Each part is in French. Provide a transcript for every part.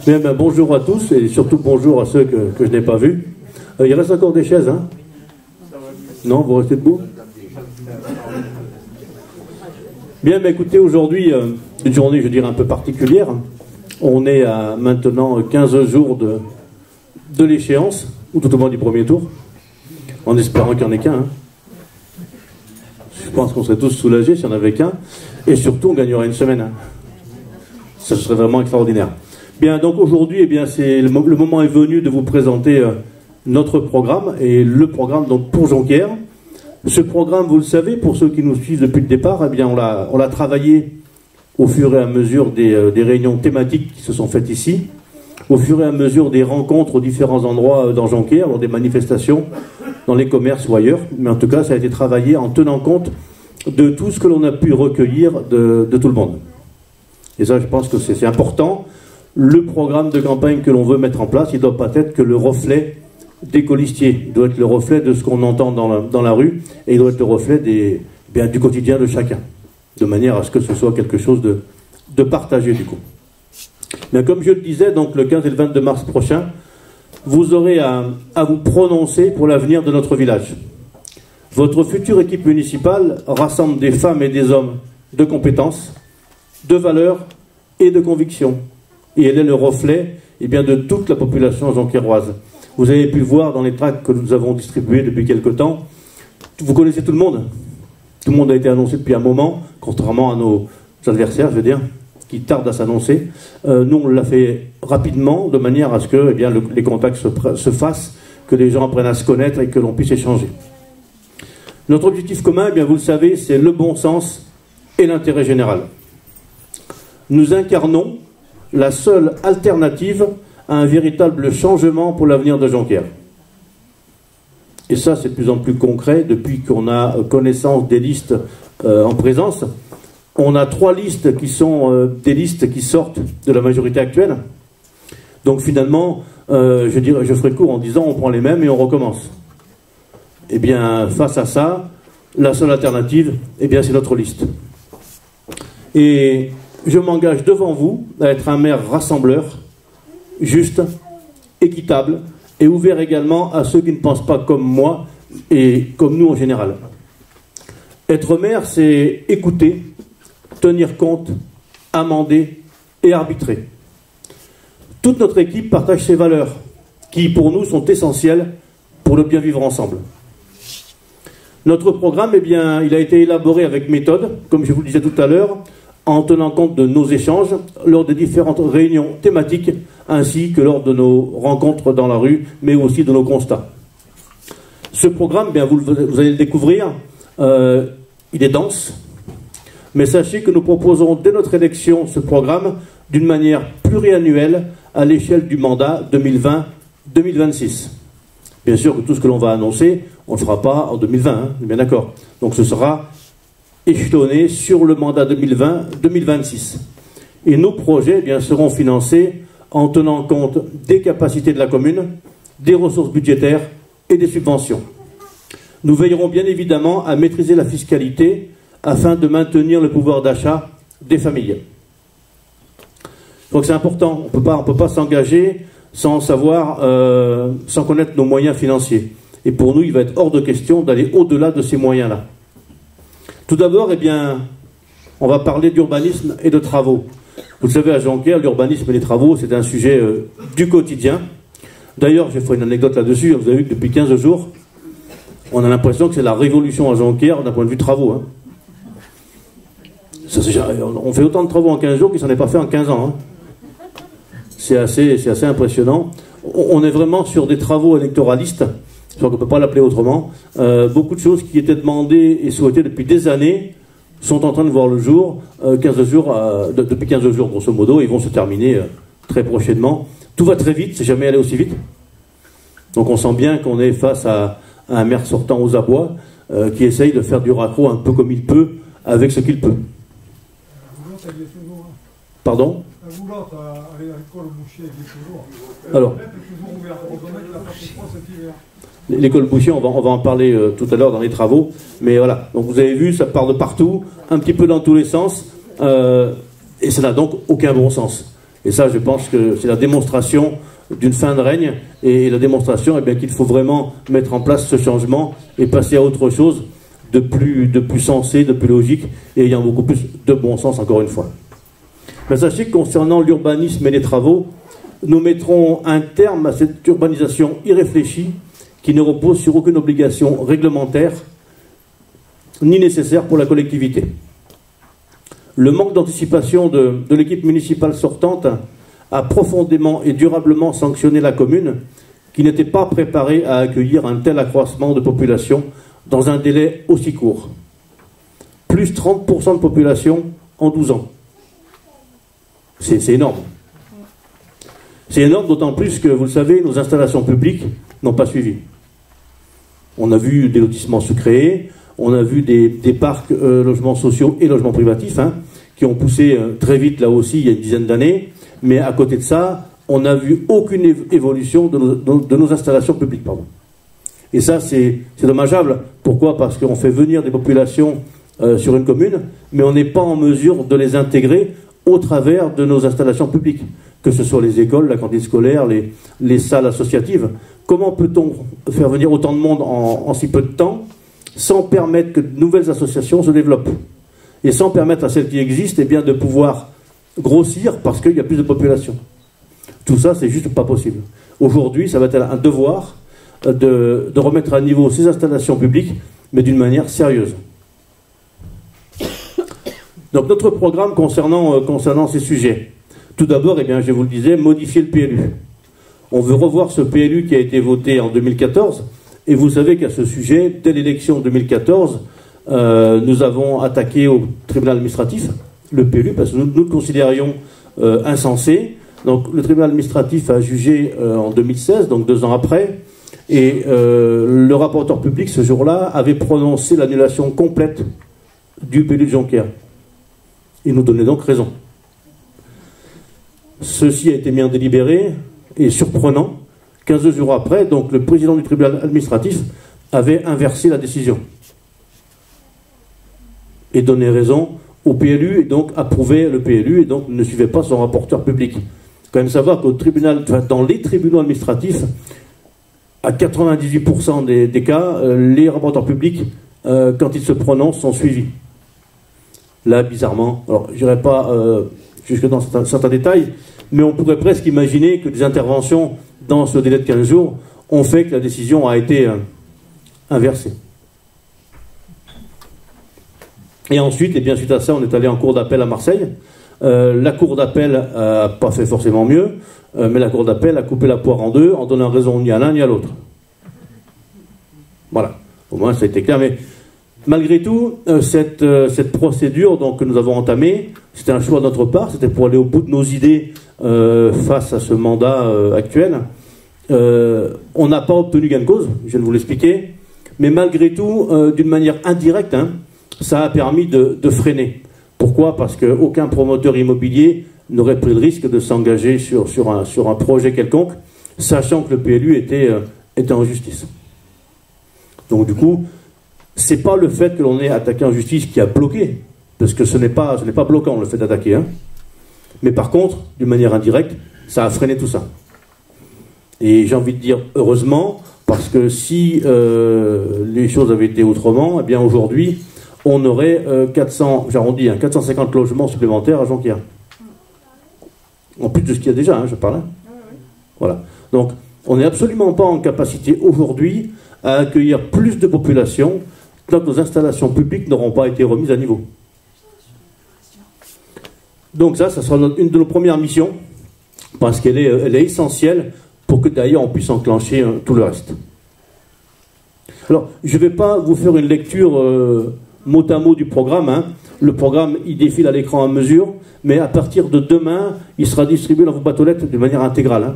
Bien, bonjour à tous et surtout bonjour à ceux que je n'ai pas vus. Il reste encore des chaises, hein? Non, vous restez debout? Bien, mais écoutez, aujourd'hui, une journée, je dirais, un peu particulière. On est à maintenant 15 jours de l'échéance, ou tout au moins du premier tour, en espérant qu'il n'y en ait qu'un. Hein. Je pense qu'on serait tous soulagés s'il n'y en avait qu'un, et surtout on gagnerait une semaine. Hein. Ça serait vraiment extraordinaire. Bien, donc aujourd'hui, eh bien, le moment est venu de vous présenter notre programme, et le programme donc pour Jonquière. Ce programme, vous le savez, pour ceux qui nous suivent depuis le départ, eh bien, on l'a travaillé au fur et à mesure des réunions thématiques qui se sont faites ici, au fur et à mesure des rencontres aux différents endroits dans Jonquière, lors des manifestations, dans les commerces ou ailleurs. Mais en tout cas, ça a été travaillé en tenant compte de tout ce que l'on a pu recueillir de tout le monde. Et ça, je pense que c'est important. Le programme de campagne que l'on veut mettre en place, il ne doit pas être que le reflet des colistiers. Il doit être le reflet de ce qu'on entend dans la rue, et il doit être le reflet du quotidien de chacun, de manière à ce que ce soit quelque chose de partagé du coup. Mais comme je le disais, donc le 15 et le 22 mars prochain, vous aurez à vous prononcer pour l'avenir de notre village. Votre future équipe municipale rassemble des femmes et des hommes de compétences, de valeurs et de convictions. Et elle est le reflet de toute la population jonquiéroise. Vous avez pu le voir dans les tracts que nous avons distribués depuis quelque temps. Vous connaissez tout le monde. Tout le monde a été annoncé depuis un moment, contrairement à nos adversaires, je veux dire, qui tardent à s'annoncer. Nous, on l'a fait rapidement, de manière à ce que les contacts se fassent, que les gens apprennent à se connaître et que l'on puisse échanger. Notre objectif commun, vous le savez, c'est le bon sens et l'intérêt général. Nous incarnons la seule alternative à un véritable changement pour l'avenir de Jonquière. Et ça, c'est de plus en plus concret depuis qu'on a connaissance des listes en présence. On a 3 listes qui sont des listes qui sortent de la majorité actuelle. Donc finalement, je ferai court en disant on prend les mêmes et on recommence. Eh bien, face à ça, la seule alternative, c'est notre liste. Et je m'engage devant vous à être un maire rassembleur, juste, équitable et ouvert également à ceux qui ne pensent pas comme moi et comme nous en général. Être maire, c'est écouter, tenir compte, amender et arbitrer. Toute notre équipe partage ces valeurs qui, pour nous, sont essentielles pour le bien vivre ensemble. Notre programme, il a été élaboré avec méthode, comme je vous le disais tout à l'heure, en tenant compte de nos échanges lors des différentes réunions thématiques ainsi que lors de nos rencontres dans la rue, mais aussi de nos constats. Ce programme, vous allez le découvrir, il est dense, mais sachez que nous proposons dès notre élection ce programme d'une manière pluriannuelle à l'échelle du mandat 2020-2026. Bien sûr que tout ce que l'on va annoncer, on ne le fera pas en 2020, hein, bien d'accord. Donc ce sera échelonné sur le mandat 2020-2026. Et nos projets seront financés en tenant compte des capacités de la commune, des ressources budgétaires et des subventions. Nous veillerons bien évidemment à maîtriser la fiscalité afin de maintenir le pouvoir d'achat des familles. Donc c'est important, on ne peut pas s'engager sans savoir, sans connaître nos moyens financiers. Et pour nous, il va être hors de question d'aller au-delà de ces moyens-là. Tout d'abord, on va parler d'urbanisme et de travaux. Vous le savez, à Jonquière, l'urbanisme et les travaux, c'est un sujet du quotidien. D'ailleurs, je vais faire une anecdote là-dessus. Vous avez vu que depuis 15 jours, on a l'impression que c'est la révolution à Jonquière d'un point de vue travaux. Hein. On fait autant de travaux en 15 jours qu'il ne s'en est pas fait en 15 ans. Hein. C'est assez impressionnant. On est vraiment sur des travaux électoralistes. Je crois qu'on ne peut pas l'appeler autrement. Beaucoup de choses qui étaient demandées et souhaitées depuis des années sont en train de voir le jour. 15 jours depuis 15 jours, grosso modo, ils vont se terminer très prochainement. Tout va très vite, c'est jamais allé aussi vite. Donc on sent bien qu'on est face à un maire sortant aux abois qui essaye de faire du raccro un peu comme il peut, avec ce qu'il peut. Pardon ? Vous l'autre, à l'école Boucher, qui est toujours. Alors, toujours ouvert. On donne qu'il a pas fait froid cet hiver. l'école Boucher, on va en parler tout à l'heure dans les travaux. Mais voilà, donc vous avez vu, ça part de partout, un petit peu dans tous les sens, et ça n'a donc aucun bon sens. Et ça, je pense que c'est la démonstration d'une fin de règne, et la démonstration eh bien, qu'il faut vraiment mettre en place ce changement et passer à autre chose de plus sensé, de plus logique, et ayant beaucoup plus de bon sens, encore une fois. Mais sachez que concernant l'urbanisme et les travaux, nous mettrons un terme à cette urbanisation irréfléchie qui ne repose sur aucune obligation réglementaire ni nécessaire pour la collectivité. Le manque d'anticipation de l'équipe municipale sortante a profondément et durablement sanctionné la commune qui n'était pas préparée à accueillir un tel accroissement de population dans un délai aussi court. Plus 30% de population en 12 ans. C'est énorme. C'est énorme, d'autant plus que, vous le savez, nos installations publiques n'ont pas suivi. On a vu des lotissements se créer, on a vu des parcs logements sociaux et logements privatifs qui ont poussé très vite là aussi il y a une dizaine d'années, mais à côté de ça, on n'a vu aucune évolution de nos installations publiques. Pardon. Et ça, c'est dommageable. Pourquoi? Parce qu'on fait venir des populations sur une commune, mais on n'est pas en mesure de les intégrer au travers de nos installations publiques, que ce soit les écoles, la cantine scolaire, les salles associatives. Comment peut-on faire venir autant de monde en si peu de temps sans permettre que de nouvelles associations se développent et sans permettre à celles qui existent bien, de pouvoir grossir parce qu'il y a plus de population? Tout ça, c'est juste pas possible. Aujourd'hui, ça va être un devoir de remettre à niveau ces installations publiques, mais d'une manière sérieuse. Donc notre programme concernant ces sujets. Tout d'abord, eh bien, je vous le disais, modifier le PLU. On veut revoir ce PLU qui a été voté en 2014, et vous savez qu'à ce sujet, dès l'élection 2014, nous avons attaqué au tribunal administratif le PLU, parce que nous le considérions insensé. Donc le tribunal administratif a jugé en 2016, donc 2 ans après, et le rapporteur public ce jour-là avait prononcé l'annulation complète du PLU de Jonquière. Il nous donnait donc raison. Ceci a été mis en délibéré, et surprenant, 15 jours après, donc le président du tribunal administratif avait inversé la décision et donné raison au PLU, et donc approuvait le PLU, et donc ne suivait pas son rapporteur public. Quand même savoir qu'au tribunal, dans les tribunaux administratifs, à 98% des cas, les rapporteurs publics, quand ils se prononcent, sont suivis. Là, bizarrement, alors je n'irai pas jusque dans certains détails, mais on pourrait presque imaginer que des interventions dans ce délai de 15 jours ont fait que la décision a été inversée. Et ensuite, et bien suite à ça, on est allé en cour d'appel à Marseille. La cour d'appel n'a pas fait forcément mieux, mais la cour d'appel a coupé la poire en deux en donnant raison ni à l'un ni à l'autre. Voilà, au moins ça a été clair. Mais malgré tout, cette procédure donc, que nous avons entamée, c'était un choix de notre part, c'était pour aller au bout de nos idées face à ce mandat actuel. On n'a pas obtenu gain de cause, je viens de vous l'expliquer, mais malgré tout, d'une manière indirecte, ça a permis de freiner. Pourquoi? Parce qu'aucun promoteur immobilier n'aurait pris le risque de s'engager sur un projet quelconque, sachant que le PLU était en justice. Donc du coup, c'est pas le fait que l'on ait attaqué en justice qui a bloqué, parce que ce n'est pas bloquant le fait d'attaquer. Mais par contre, d'une manière indirecte, ça a freiné tout ça. Et j'ai envie de dire heureusement, parce que si les choses avaient été autrement, eh bien aujourd'hui, on aurait 450 logements supplémentaires à Jonquière. En plus de ce qu'il y a déjà, je parle. Voilà. Donc, on n'est absolument pas en capacité aujourd'hui à accueillir plus de population tant que nos installations publiques n'auront pas été remises à niveau. Donc ça sera une de nos premières missions, parce qu'elle est essentielle pour que d'ailleurs on puisse enclencher tout le reste. Alors, je ne vais pas vous faire une lecture mot à mot du programme. Le programme, il défile à l'écran à mesure, mais à partir de demain, il sera distribué dans vos boîtes aux lettres de manière intégrale.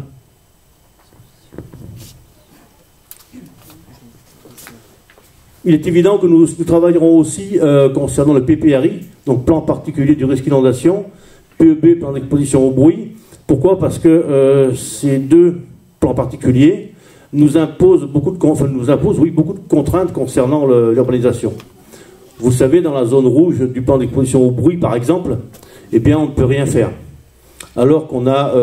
Il est évident que nous travaillerons aussi concernant le PPRI, donc plan particulier du risque d'inondation, PEB, plan d'exposition au bruit. Pourquoi? Parce que ces deux plans particuliers nous imposent beaucoup de contraintes concernant l'urbanisation. Vous savez, dans la zone rouge du plan d'exposition au bruit, par exemple, eh bien, on ne peut rien faire. Alors qu'on a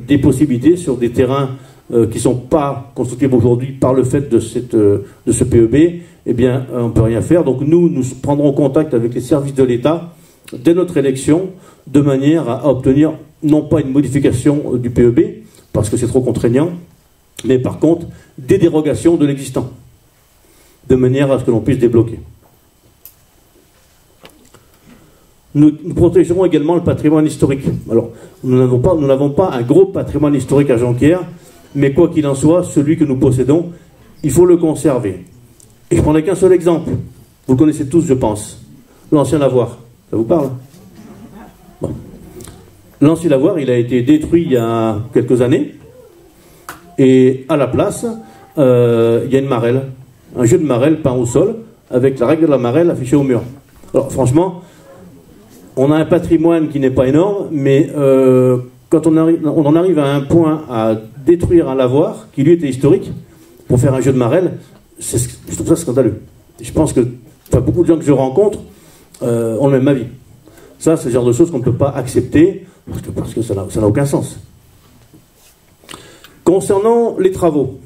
des possibilités sur des terrains qui ne sont pas constructibles aujourd'hui par le fait de ce PEB, eh bien, on ne peut rien faire. Donc nous prendrons contact avec les services de l'État dès notre élection, de manière à obtenir non pas une modification du PEB, parce que c'est trop contraignant, mais par contre des dérogations de l'existant, de manière à ce que l'on puisse débloquer. Nous protégerons également le patrimoine historique. Alors, nous n'avons pas un gros patrimoine historique à Jonquière, mais quoi qu'il en soit, celui que nous possédons, il faut le conserver. Et je prendrai qu'un seul exemple. Vous le connaissez tous, je pense. L'ancien lavoir. Ça vous parle? Bon. L'ancien lavoir, il a été détruit il y a quelques années. Et à la place, il y a une marelle. Un jeu de marelle peint au sol, avec la règle de la marelle affichée au mur. Alors, franchement, on a un patrimoine qui n'est pas énorme, mais quand on en arrive à un point à détruire un lavoir, qui lui était historique, pour faire un jeu de marelle, je trouve ça scandaleux. Je pense que beaucoup de gens que je rencontre ont le même avis. Ça, c'est le genre de choses qu'on ne peut pas accepter, parce que ça n'a aucun sens. Concernant les travaux,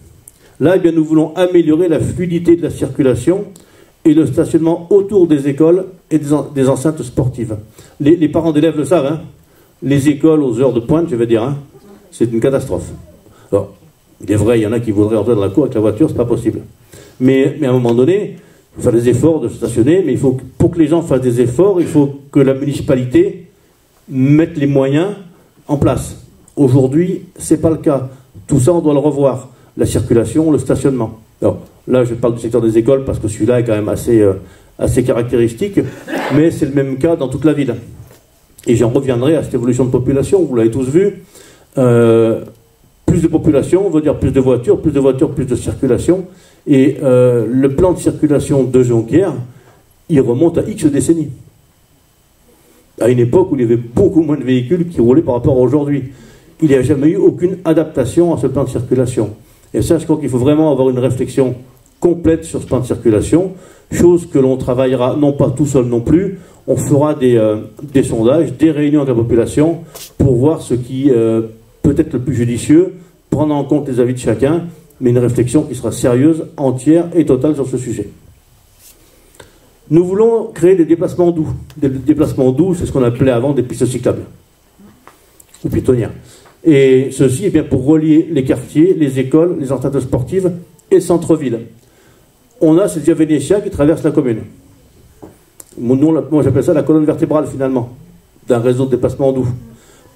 là, eh bien, nous voulons améliorer la fluidité de la circulation et le stationnement autour des écoles et des enceintes sportives. Les parents d'élèves le savent, hein. Les écoles aux heures de pointe, je vais dire, hein, c'est une catastrophe. Alors, il est vrai, il y en a qui voudraient entrer dans la cour avec la voiture, c'est pas possible. Mais à un moment donné, il faut faire des efforts de stationner, mais pour que les gens fassent des efforts, il faut que la municipalité mette les moyens en place. Aujourd'hui, c'est pas le cas. Tout ça, on doit le revoir. La circulation, le stationnement. Alors, là, je parle du secteur des écoles parce que celui-là est quand même assez caractéristique, mais c'est le même cas dans toute la ville. Et j'en reviendrai à cette évolution de population, vous l'avez tous vu. Plus de population veut dire plus de voitures, plus de circulation. Et le plan de circulation de Jonquière, il remonte à X décennies. À une époque où il y avait beaucoup moins de véhicules qui roulaient par rapport à aujourd'hui. Il n'y a jamais eu aucune adaptation à ce plan de circulation. Et ça, je crois qu'il faut vraiment avoir une réflexion complète sur ce plan de circulation, chose que l'on travaillera non pas tout seul non plus. On fera des sondages, des réunions avec la population pour voir ce qui peut être le plus judicieux, prendre en compte les avis de chacun, mais une réflexion qui sera sérieuse, entière et totale sur ce sujet. Nous voulons créer des déplacements doux. Des déplacements doux, c'est ce qu'on appelait avant des pistes cyclables ou piétonnières. Et ceci est bien pour relier les quartiers, les écoles, les enceintes sportives et le centre-ville. On a cette via Vénétia qui traverse la commune. Moi j'appelle ça la colonne vertébrale finalement, d'un réseau de déplacement doux.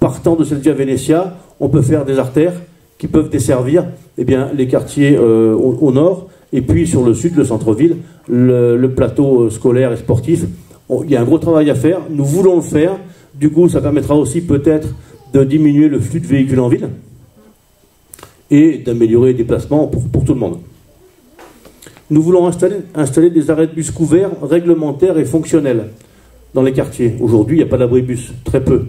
Partant de cette via Vénétia, on peut faire des artères qui peuvent desservir eh bien, les quartiers au nord, et puis sur le sud, le centre-ville, le plateau scolaire et sportif. Il y a un gros travail à faire, nous voulons le faire. Du coup, ça permettra aussi peut-être de diminuer le flux de véhicules en ville et d'améliorer les déplacements pour tout le monde. Nous voulons installer des arrêts de bus couverts, réglementaires et fonctionnels dans les quartiers. Aujourd'hui, il n'y a pas d'abribus, très peu.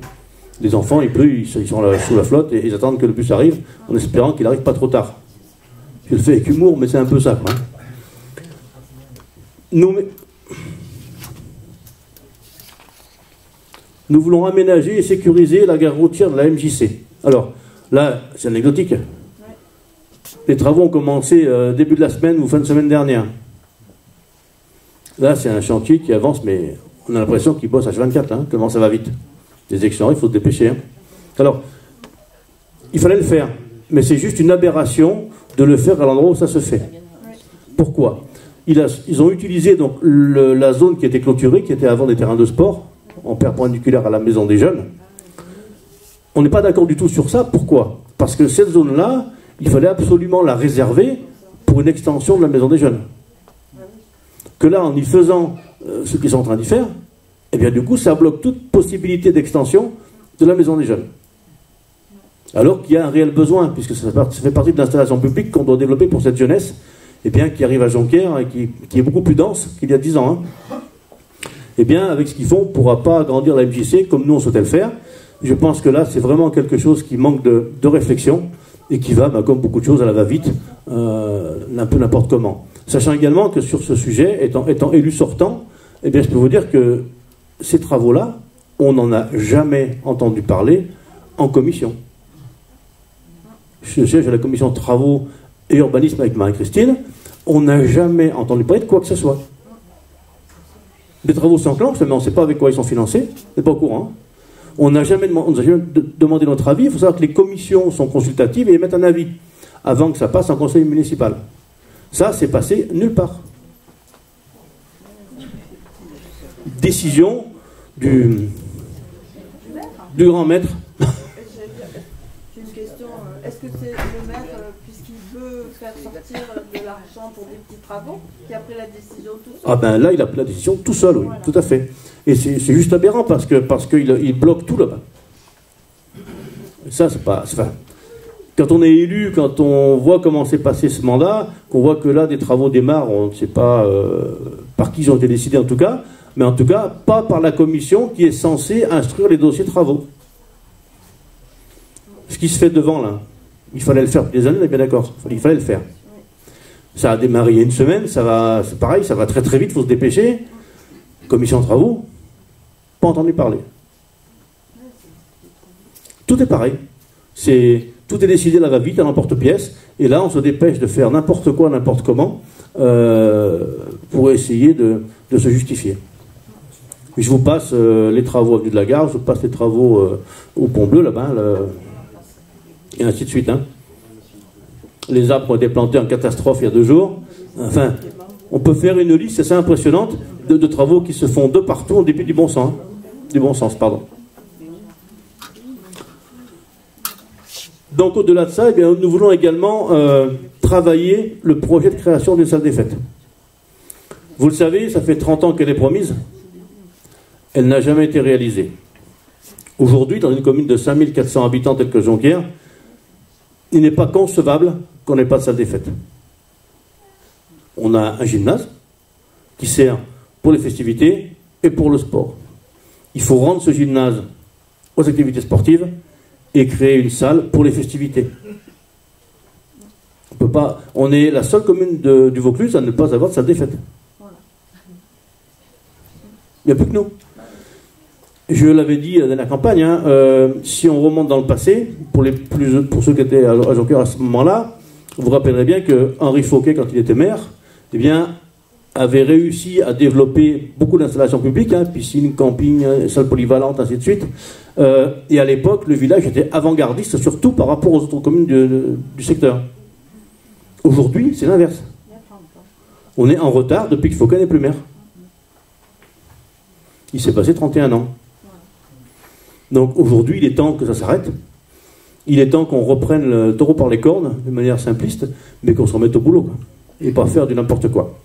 Les enfants, il pleut, ils sont sous la flotte et ils attendent que le bus arrive en espérant qu'il n'arrive pas trop tard. Je le fais avec humour, mais c'est un peu ça. Hein. Nous voulons aménager et sécuriser la gare routière de la MJC. Alors, là, c'est anecdotique. Les travaux ont commencé début de la semaine ou fin de semaine dernière. Là, c'est un chantier qui avance, mais on a l'impression qu'il bosse H24, hein, tellement ça va vite. Les élections, il faut se dépêcher. Hein. Alors, il fallait le faire, mais c'est juste une aberration de le faire à l'endroit où ça se fait. Pourquoi? Ils ont utilisé donc la zone qui était clôturée, qui était avant des terrains de sport, en perpendiculaire à la maison des jeunes. On n'est pas d'accord du tout sur ça. Pourquoi? Parce que cette zone-là, il fallait absolument la réserver pour une extension de la maison des jeunes. Que là, en y faisant ce qu'ils sont en train d'y faire, eh bien du coup, ça bloque toute possibilité d'extension de la maison des jeunes. Alors qu'il y a un réel besoin, puisque ça fait partie de l'installation publique qu'on doit développer pour cette jeunesse, eh bien, qui arrive à Jonquière et qui est beaucoup plus dense qu'il y a 10 ans. Hein. Eh bien, avec ce qu'ils font, on ne pourra pas agrandir la MJC comme nous on souhaitait le faire. Je pense que là, c'est vraiment quelque chose qui manque de réflexion et qui va, comme beaucoup de choses, à la va-vite, un peu n'importe comment. Sachant également que sur ce sujet, étant élu sortant, eh bien, je peux vous dire que ces travaux-là, on n'en a jamais entendu parler en commission. Je siège à la commission travaux et urbanisme avec Marie-Christine, on n'a jamais entendu parler de quoi que ce soit. Des travaux s'enclenchent, mais on ne sait pas avec quoi ils sont financés, on n'est pas au courant. Hein. On n'a jamais demandé notre avis. Il faut savoir que les commissions sont consultatives et émettent un avis avant que ça passe en conseil municipal. Ça, c'est passé nulle part. Décision du grand maître. J'ai une question. Est-ce que c'est le maire, puisqu'il veut faire sortir de l'argent pour des petits travaux, qui a pris la décision tout seul? Ah ben là, il a pris la décision tout seul, oui, voilà. Tout à fait. Et c'est juste aberrant parce qu'il bloque tout là-bas. Ça, c'est pas... Quand on est élu, quand on voit comment s'est passé ce mandat, qu'on voit que là, des travaux démarrent, on ne sait pas par qui ils ont été décidés en tout cas, mais en tout cas, pas par la commission qui est censée instruire les dossiers de travaux. Ce qui se fait devant, là, il fallait le faire depuis des années, on est bien d'accord, il fallait le faire. Ça a démarré il y a une semaine, c'est pareil, ça va très très vite, il faut se dépêcher. Commission de travaux, pas entendu parler. Tout est pareil. Tout est décidé là va-vite, à l'emporte-pièce, et là on se dépêche de faire n'importe quoi, n'importe comment, pour essayer de se justifier. Je vous passe les travaux avenue de la Gare, je vous passe les travaux au Pont Bleu, là-bas, et ainsi de suite. Hein. Les arbres ont été plantés en catastrophe il y a 2 jours. Enfin, on peut faire une liste assez impressionnante de travaux qui se font de partout en dépit du bon sens. Hein. Du bon sens, pardon. Donc au-delà de ça, eh bien, nous voulons également travailler le projet de création d'une salle des fêtes. Vous le savez, ça fait 30 ans qu'elle est promise. Elle n'a jamais été réalisée. Aujourd'hui, dans une commune de 5400 habitants telle que Jonquière, il n'est pas concevable qu'on n'ait pas de salle des fêtes. On a un gymnase qui sert pour les festivités et pour le sport. Il faut rendre ce gymnase aux activités sportives et créer une salle pour les festivités. On peut pas, on est la seule commune du Vaucluse à ne pas avoir de salle des fêtes. Il n'y a plus que nous. Je l'avais dit dans la campagne, hein, si on remonte dans le passé, pour ceux qui étaient à Jonquière à ce moment-là, vous vous rappellerez bien que Henri Fauquet, quand il était maire, eh bien, avait réussi à développer beaucoup d'installations publiques, hein, piscines, camping, salles polyvalentes, ainsi de suite. Et à l'époque, le village était avant-gardiste, surtout par rapport aux autres communes du secteur. Aujourd'hui, c'est l'inverse. On est en retard depuis que Fauquet n'est plus maire. Il s'est passé 31 ans. Donc aujourd'hui, il est temps que ça s'arrête. Il est temps qu'on reprenne le taureau par les cornes, de manière simpliste, mais qu'on se remette au boulot, quoi, et pas faire du n'importe quoi.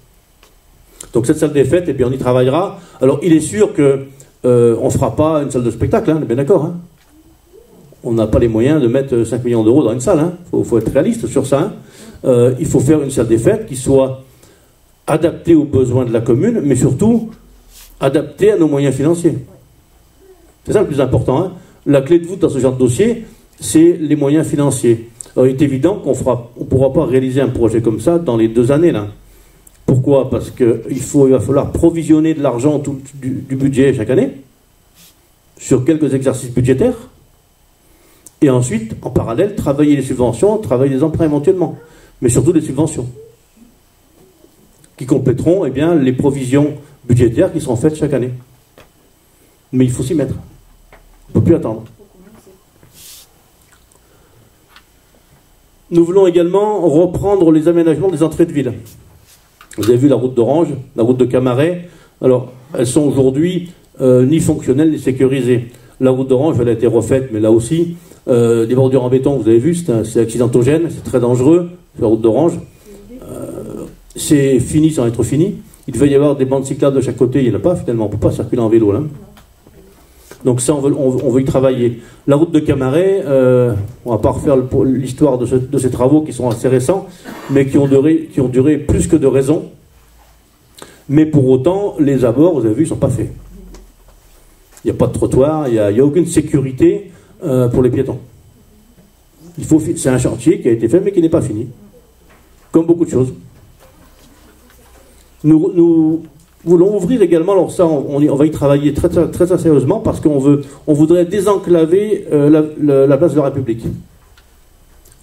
Donc cette salle des fêtes, eh bien, on y travaillera. Alors il est sûr que on ne fera pas une salle de spectacle, hein, on est bien d'accord. Hein. On n'a pas les moyens de mettre 5 millions d'euros dans une salle. Hein. Faut être réaliste sur ça. Hein. Il faut faire une salle des fêtes qui soit adaptée aux besoins de la commune, mais surtout adaptée à nos moyens financiers. C'est ça le plus important. Hein. La clé de voûte dans ce genre de dossier, c'est les moyens financiers. Alors il est évident qu'on ne pourra pas réaliser un projet comme ça dans les 2 années. Là. Pourquoi? Parce qu'il va falloir provisionner de l'argent du budget chaque année, sur quelques exercices budgétaires, et ensuite, en parallèle, travailler les subventions, travailler les emprunts éventuellement, mais surtout les subventions, qui compléteront eh bien, les provisions budgétaires qui seront faites chaque année. Mais il faut s'y mettre. On ne peut plus attendre. Nous voulons également reprendre les aménagements des entrées de ville. Vous avez vu la route d'Orange, la route de Camaret. Alors, elles sont aujourd'hui ni fonctionnelles ni sécurisées. La route d'Orange, elle a été refaite, mais là aussi, des bordures en béton, vous avez vu, c'est accidentogène, c'est très dangereux, la route d'Orange. C'est fini sans être fini. Il devait y avoir des bandes cyclables de chaque côté, il n'y en a pas finalement, on ne peut pas circuler en vélo là. Donc ça, on veut y travailler. La route de Camaret, on ne va pas refaire l'histoire de ces travaux qui sont assez récents, mais qui ont duré plus que de raison. Mais pour autant, les abords, vous avez vu, ils ne sont pas faits. Il n'y a pas de trottoir, il n'y a aucune sécurité pour les piétons. C'est un chantier qui a été fait mais qui n'est pas fini. Comme beaucoup de choses. Nous voulons ouvrir également, alors ça on va y travailler très, très, très sérieusement parce qu'on voudrait désenclaver la place de la République.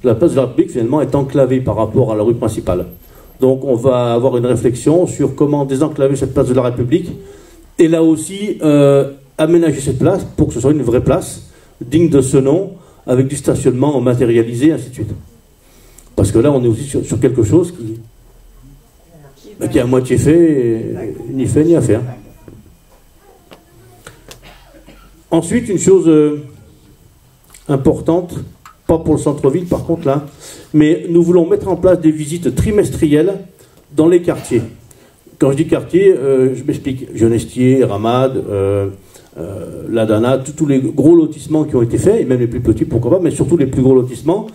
La place de la République finalement est enclavée par rapport à la rue principale. Donc on va avoir une réflexion sur comment désenclaver cette place de la République et là aussi aménager cette place pour que ce soit une vraie place digne de ce nom avec du stationnement matérialisé, ainsi de suite. Parce que là on est aussi sur quelque chose qui est à moitié ni fait ni à faire. Ensuite, une chose importante, pas pour le centre-ville par contre là, mais nous voulons mettre en place des visites trimestrielles dans les quartiers. Quand je dis quartier, je m'explique. Genestier, Ramade, Ladana, tous les gros lotissements qui ont été faits, et même les plus petits pourquoi pas, mais surtout les plus gros lotissements.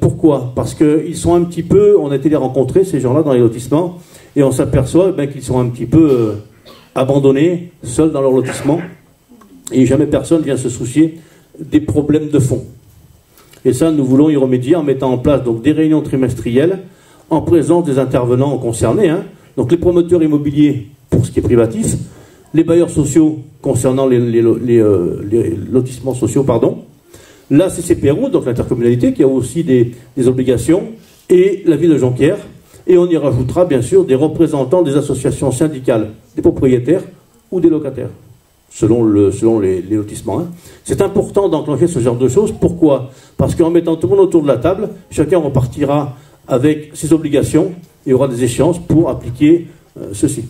Pourquoi? Parce qu'ils sont un petit peu, on a été les rencontrer, ces gens-là, dans les lotissements, et on s'aperçoit qu'ils sont un petit peu abandonnés, seuls dans leur lotissement, et jamais personne vient se soucier des problèmes de fond. Et ça, nous voulons y remédier en mettant en place donc, des réunions trimestrielles en présence des intervenants concernés, donc les promoteurs immobiliers pour ce qui est privatif, les bailleurs sociaux concernant les lotissements sociaux, pardon, la CCPRO, donc l'intercommunalité, qui a aussi des obligations, et la ville de Jonquière. Et on y rajoutera bien sûr des représentants des associations syndicales, des propriétaires ou des locataires, selon les lotissements. C'est important d'enclencher ce genre de choses. Pourquoi? Parce qu'en mettant tout le monde autour de la table, chacun repartira avec ses obligations, et il y aura des échéances pour appliquer ceci.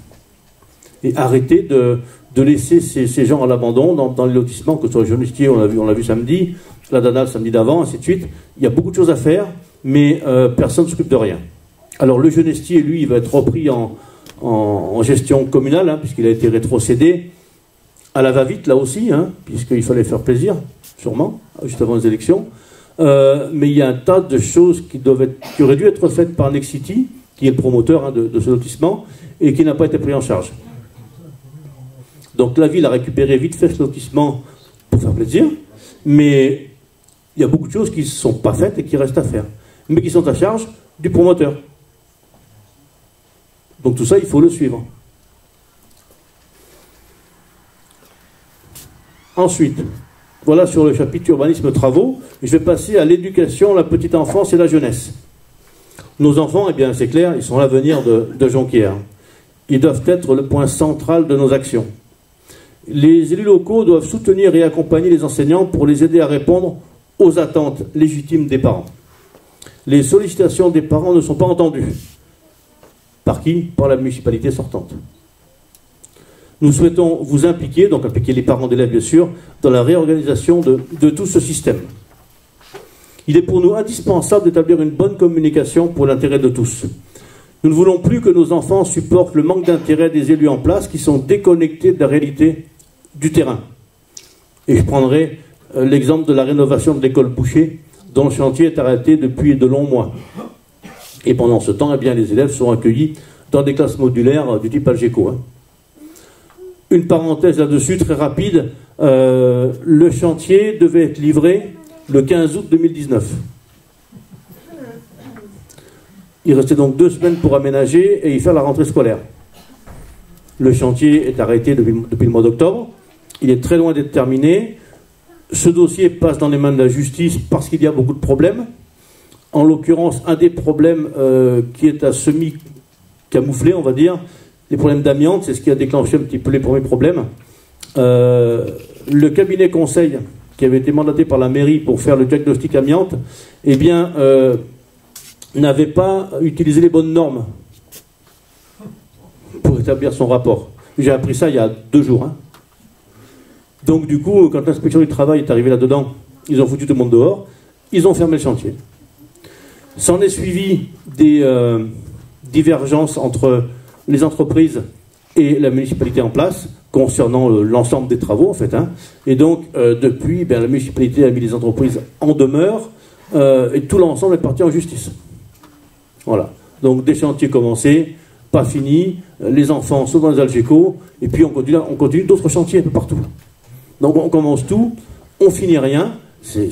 Et arrêter de laisser ces gens à l'abandon dans les lotissements, que ce soit le Genestier, on l'a vu samedi, la Dana le samedi d'avant, ainsi de suite. Il y a beaucoup de choses à faire, mais personne ne s'occupe de rien. Alors le Genestier, lui, il va être repris en gestion communale, puisqu'il a été rétrocédé à la va-vite, là aussi, puisqu'il fallait faire plaisir, sûrement, juste avant les élections. Mais il y a un tas de choses qui auraient dû être faites par Nexity, qui est le promoteur de ce lotissement, et qui n'a pas été pris en charge. Donc la ville a récupéré vite fait ce lotissement pour faire plaisir, mais il y a beaucoup de choses qui ne sont pas faites et qui restent à faire, mais qui sont à charge du promoteur. Donc tout ça, il faut le suivre. Ensuite, voilà sur le chapitre urbanisme travaux, je vais passer à l'éducation, la petite enfance et la jeunesse. Nos enfants, eh bien c'est clair, ils sont l'avenir de Jonquière. Ils doivent être le point central de nos actions. Les élus locaux doivent soutenir et accompagner les enseignants pour les aider à répondre aux attentes légitimes des parents. Les sollicitations des parents ne sont pas entendues. Par qui? Par la municipalité sortante. Nous souhaitons vous impliquer, donc impliquer les parents d'élèves bien sûr, dans la réorganisation de tout ce système. Il est pour nous indispensable d'établir une bonne communication pour l'intérêt de tous. Nous ne voulons plus que nos enfants supportent le manque d'intérêt des élus en place qui sont déconnectés de la réalité du terrain. Et je prendrai l'exemple de la rénovation de l'école Boucher, dont le chantier est arrêté depuis de longs mois. Et pendant ce temps, eh bien, les élèves sont accueillis dans des classes modulaires du type Algeco. Une parenthèse là-dessus, très rapide. Le chantier devait être livré le 15 août 2019. Il restait donc 2 semaines pour aménager et y faire la rentrée scolaire. Le chantier est arrêté depuis le mois d'octobre. Il est très loin d'être terminé. Ce dossier passe dans les mains de la justice parce qu'il y a beaucoup de problèmes. En l'occurrence, un des problèmes qui est à semi-camouflé, on va dire, les problèmes d'amiante, c'est ce qui a déclenché un petit peu les premiers problèmes. Le cabinet conseil qui avait été mandaté par la mairie pour faire le diagnostic amiante, eh bien, n'avait pas utilisé les bonnes normes pour établir son rapport. J'ai appris ça il y a 2 jours. Donc du coup, quand l'inspection du travail est arrivée là-dedans, ils ont foutu tout le monde dehors, ils ont fermé le chantier. S'en est suivi des divergences entre les entreprises et la municipalité en place, concernant l'ensemble des travaux en fait. Et donc, depuis, la municipalité a mis les entreprises en demeure, et tout l'ensemble est parti en justice. Voilà. Donc des chantiers commencés, pas finis, les enfants sont dans les Algeco, et puis on continue d'autres chantiers un peu partout. Donc on commence tout, on finit rien, c'est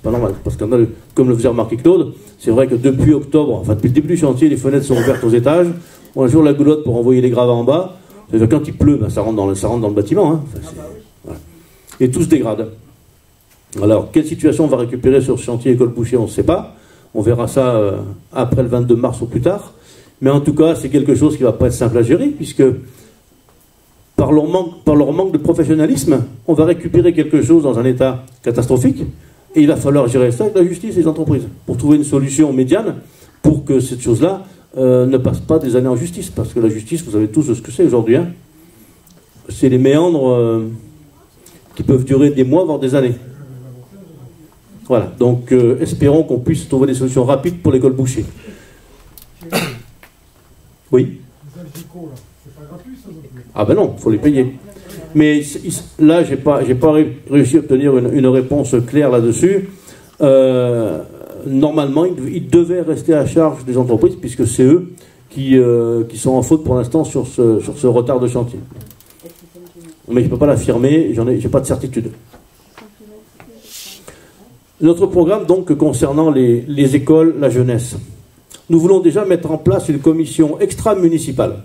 pas normal. Parce que comme le faisait remarquer Claude, c'est vrai que depuis octobre, enfin depuis le début du chantier, les fenêtres sont ouvertes aux étages, on a toujours la goulotte pour envoyer les gravats en bas, quand il pleut, ben, ça rentre dans le bâtiment. Hein. Enfin, voilà. Et tout se dégrade. Alors, quelle situation on va récupérer sur ce chantier École Boucher, on ne sait pas. On verra ça après le 22 mars ou plus tard. Mais en tout cas, c'est quelque chose qui ne va pas être simple à gérer, puisque par leur manque de professionnalisme, on va récupérer quelque chose dans un état catastrophique, et il va falloir gérer ça avec la justice et les entreprises, pour trouver une solution médiane, pour que cette chose-là ne passe pas des années en justice. Parce que la justice, vous savez tous ce que c'est aujourd'hui. Hein. C'est les méandres qui peuvent durer des mois, voire des années. Voilà, donc espérons qu'on puisse trouver des solutions rapides pour l'école Boucher. Oui. Ah ben non, il faut les payer. Mais là, j'ai pas réussi à obtenir une réponse claire là-dessus. Normalement, ils devaient rester à charge des entreprises, puisque c'est eux qui sont en faute pour l'instant sur ce retard de chantier. Mais je ne peux pas l'affirmer, j'ai pas de certitude. Notre programme, donc, concernant les écoles, la jeunesse. Nous voulons déjà mettre en place une commission extra-municipale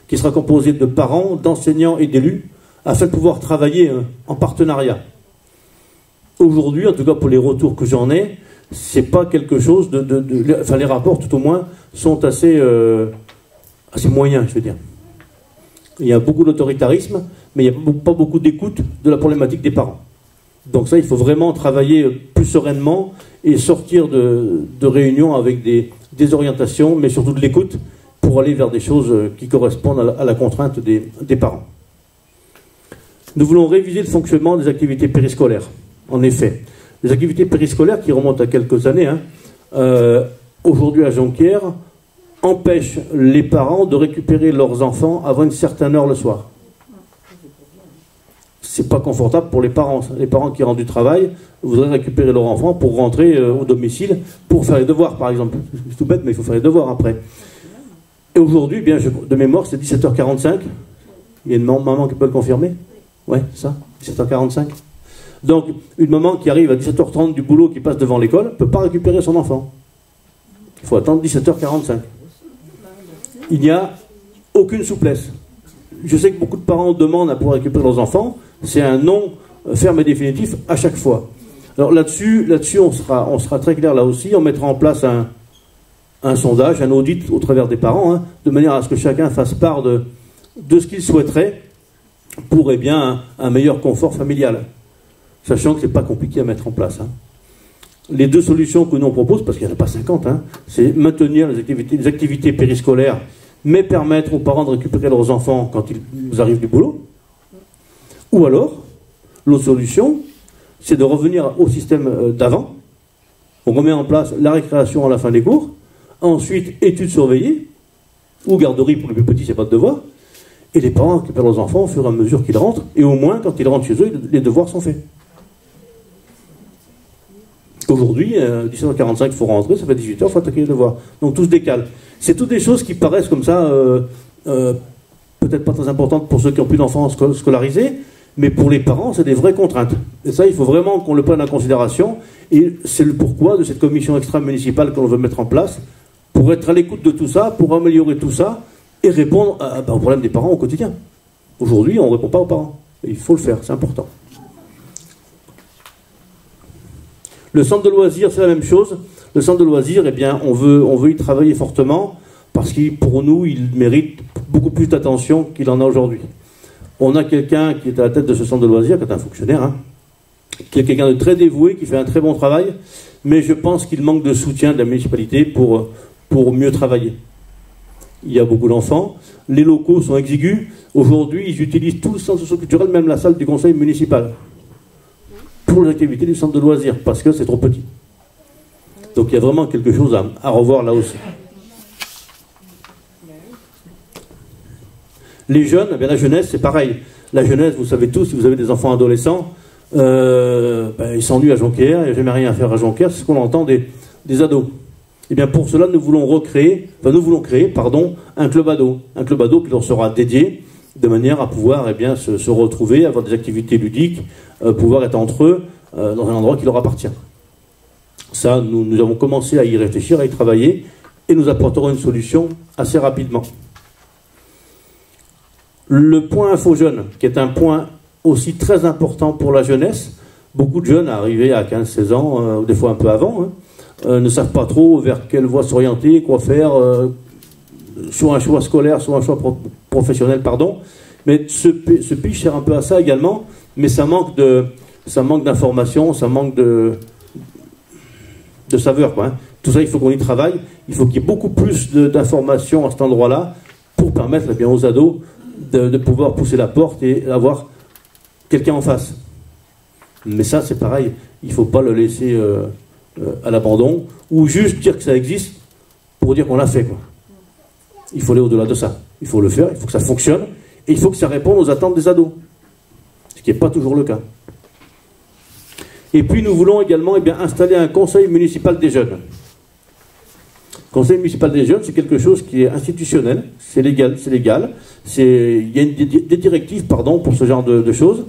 qui sera composée de parents, d'enseignants et d'élus afin de pouvoir travailler en partenariat. Aujourd'hui, en tout cas pour les retours que j'en ai, c'est pas quelque chose enfin, les rapports, tout au moins, sont assez moyens, je veux dire. Il y a beaucoup d'autoritarisme, mais il n'y a pas beaucoup d'écoute de la problématique des parents. Donc ça, il faut vraiment travailler plus sereinement et sortir de réunions avec des orientations, mais surtout de l'écoute, pour aller vers des choses qui correspondent à la contrainte des parents. Nous voulons réviser le fonctionnement des activités périscolaires. En effet, les activités périscolaires qui remontent à quelques années, aujourd'hui à Jonquière, empêchent les parents de récupérer leurs enfants avant une certaine heure le soir. C'est pas confortable pour les parents. Les parents qui rentrent du travail voudraient récupérer leur enfant pour rentrer au domicile pour faire les devoirs, par exemple. C'est tout bête, mais il faut faire les devoirs après. Et aujourd'hui, bien, de mémoire, c'est 17h45. Il y a une maman qui peut le confirmer. Ouais, ça, 17h45. Donc, une maman qui arrive à 17h30 du boulot, qui passe devant l'école, ne peut pas récupérer son enfant. Il faut attendre 17h45. Il n'y a aucune souplesse. Je sais que beaucoup de parents demandent à pouvoir récupérer leurs enfants. C'est un non ferme et définitif à chaque fois. Alors là-dessus, on sera très clair là aussi. On mettra en place un sondage, un audit au travers des parents, de manière à ce que chacun fasse part de ce qu'il souhaiterait pour un meilleur confort familial. Sachant que ce n'est pas compliqué à mettre en place. Les deux solutions que nous on propose, parce qu'il n'y en a pas 50, c'est maintenir les activités périscolaires, mais permettre aux parents de récupérer leurs enfants quand ils arrivent du boulot. Ou alors, l'autre solution, c'est de revenir au système d'avant. On remet en place la récréation à la fin des cours, ensuite études surveillées, ou garderie pour les plus petits, c'est pas de devoir, et les parents récupèrent leurs enfants au fur et à mesure qu'ils rentrent, et au moins, quand ils rentrent chez eux, les devoirs sont faits. Aujourd'hui, 17h45, il faut rentrer, ça fait 18h, il faut attaquer les devoirs. Donc tout se décale. C'est toutes des choses qui paraissent comme ça, peut-être pas très importantes pour ceux qui n'ont plus d'enfants scolarisés, mais pour les parents, c'est des vraies contraintes. Et ça, il faut vraiment qu'on le prenne en considération, et c'est le pourquoi de cette commission extra-municipale qu'on veut mettre en place, pour être à l'écoute de tout ça, pour améliorer tout ça, et répondre aux problèmes des parents au quotidien. Aujourd'hui, on ne répond pas aux parents. Et il faut le faire, c'est important. Le centre de loisirs, c'est la même chose. Le centre de loisirs, on veut y travailler fortement parce que pour nous, il mérite beaucoup plus d'attention qu'il en a aujourd'hui. On a quelqu'un qui est à la tête de ce centre de loisirs, qui est un fonctionnaire, qui est quelqu'un de très dévoué, qui fait un très bon travail, mais je pense qu'il manque de soutien de la municipalité pour mieux travailler. Il y a beaucoup d'enfants, les locaux sont exigus. Aujourd'hui, ils utilisent tout le centre socio-culturel, même la salle du conseil municipal, pour les activités du centre de loisirs, parce que c'est trop petit. Donc il y a vraiment quelque chose à revoir là aussi. Les jeunes, la jeunesse, c'est pareil. La jeunesse, vous savez tous, si vous avez des enfants adolescents, ils s'ennuient à Jonquière, il n'y a jamais rien à faire à Jonquière, c'est ce qu'on entend des ados. Et bien pour cela, nous voulons créer un club ado. Un club ado qui leur sera dédié de manière à pouvoir se retrouver, avoir des activités ludiques, pouvoir être entre eux dans un endroit qui leur appartient. Ça, nous avons commencé à y réfléchir, à y travailler, et nous apporterons une solution assez rapidement. Le point info jeune, qui est un point aussi très important pour la jeunesse. Beaucoup de jeunes arrivés à 15-16 ans, ou des fois un peu avant, ne savent pas trop vers quelle voie s'orienter, quoi faire, soit un choix scolaire, soit un choix professionnel, pardon. Mais ce pays sert un peu à ça également, mais ça manque d'informations, ça manque de saveur, quoi, hein. Tout ça, il faut qu'on y travaille. Il faut qu'il y ait beaucoup plus d'informations à cet endroit-là pour permettre aux ados de pouvoir pousser la porte et avoir quelqu'un en face. Mais ça, c'est pareil. Il ne faut pas le laisser à l'abandon ou juste dire que ça existe pour dire qu'on l'a fait, quoi. Il faut aller au-delà de ça. Il faut le faire, il faut que ça fonctionne et il faut que ça réponde aux attentes des ados. Ce qui n'est pas toujours le cas. Et puis nous voulons également installer un conseil municipal des jeunes. Conseil municipal des jeunes, c'est quelque chose qui est institutionnel, c'est légal. Il y a des directives, pour ce genre de choses.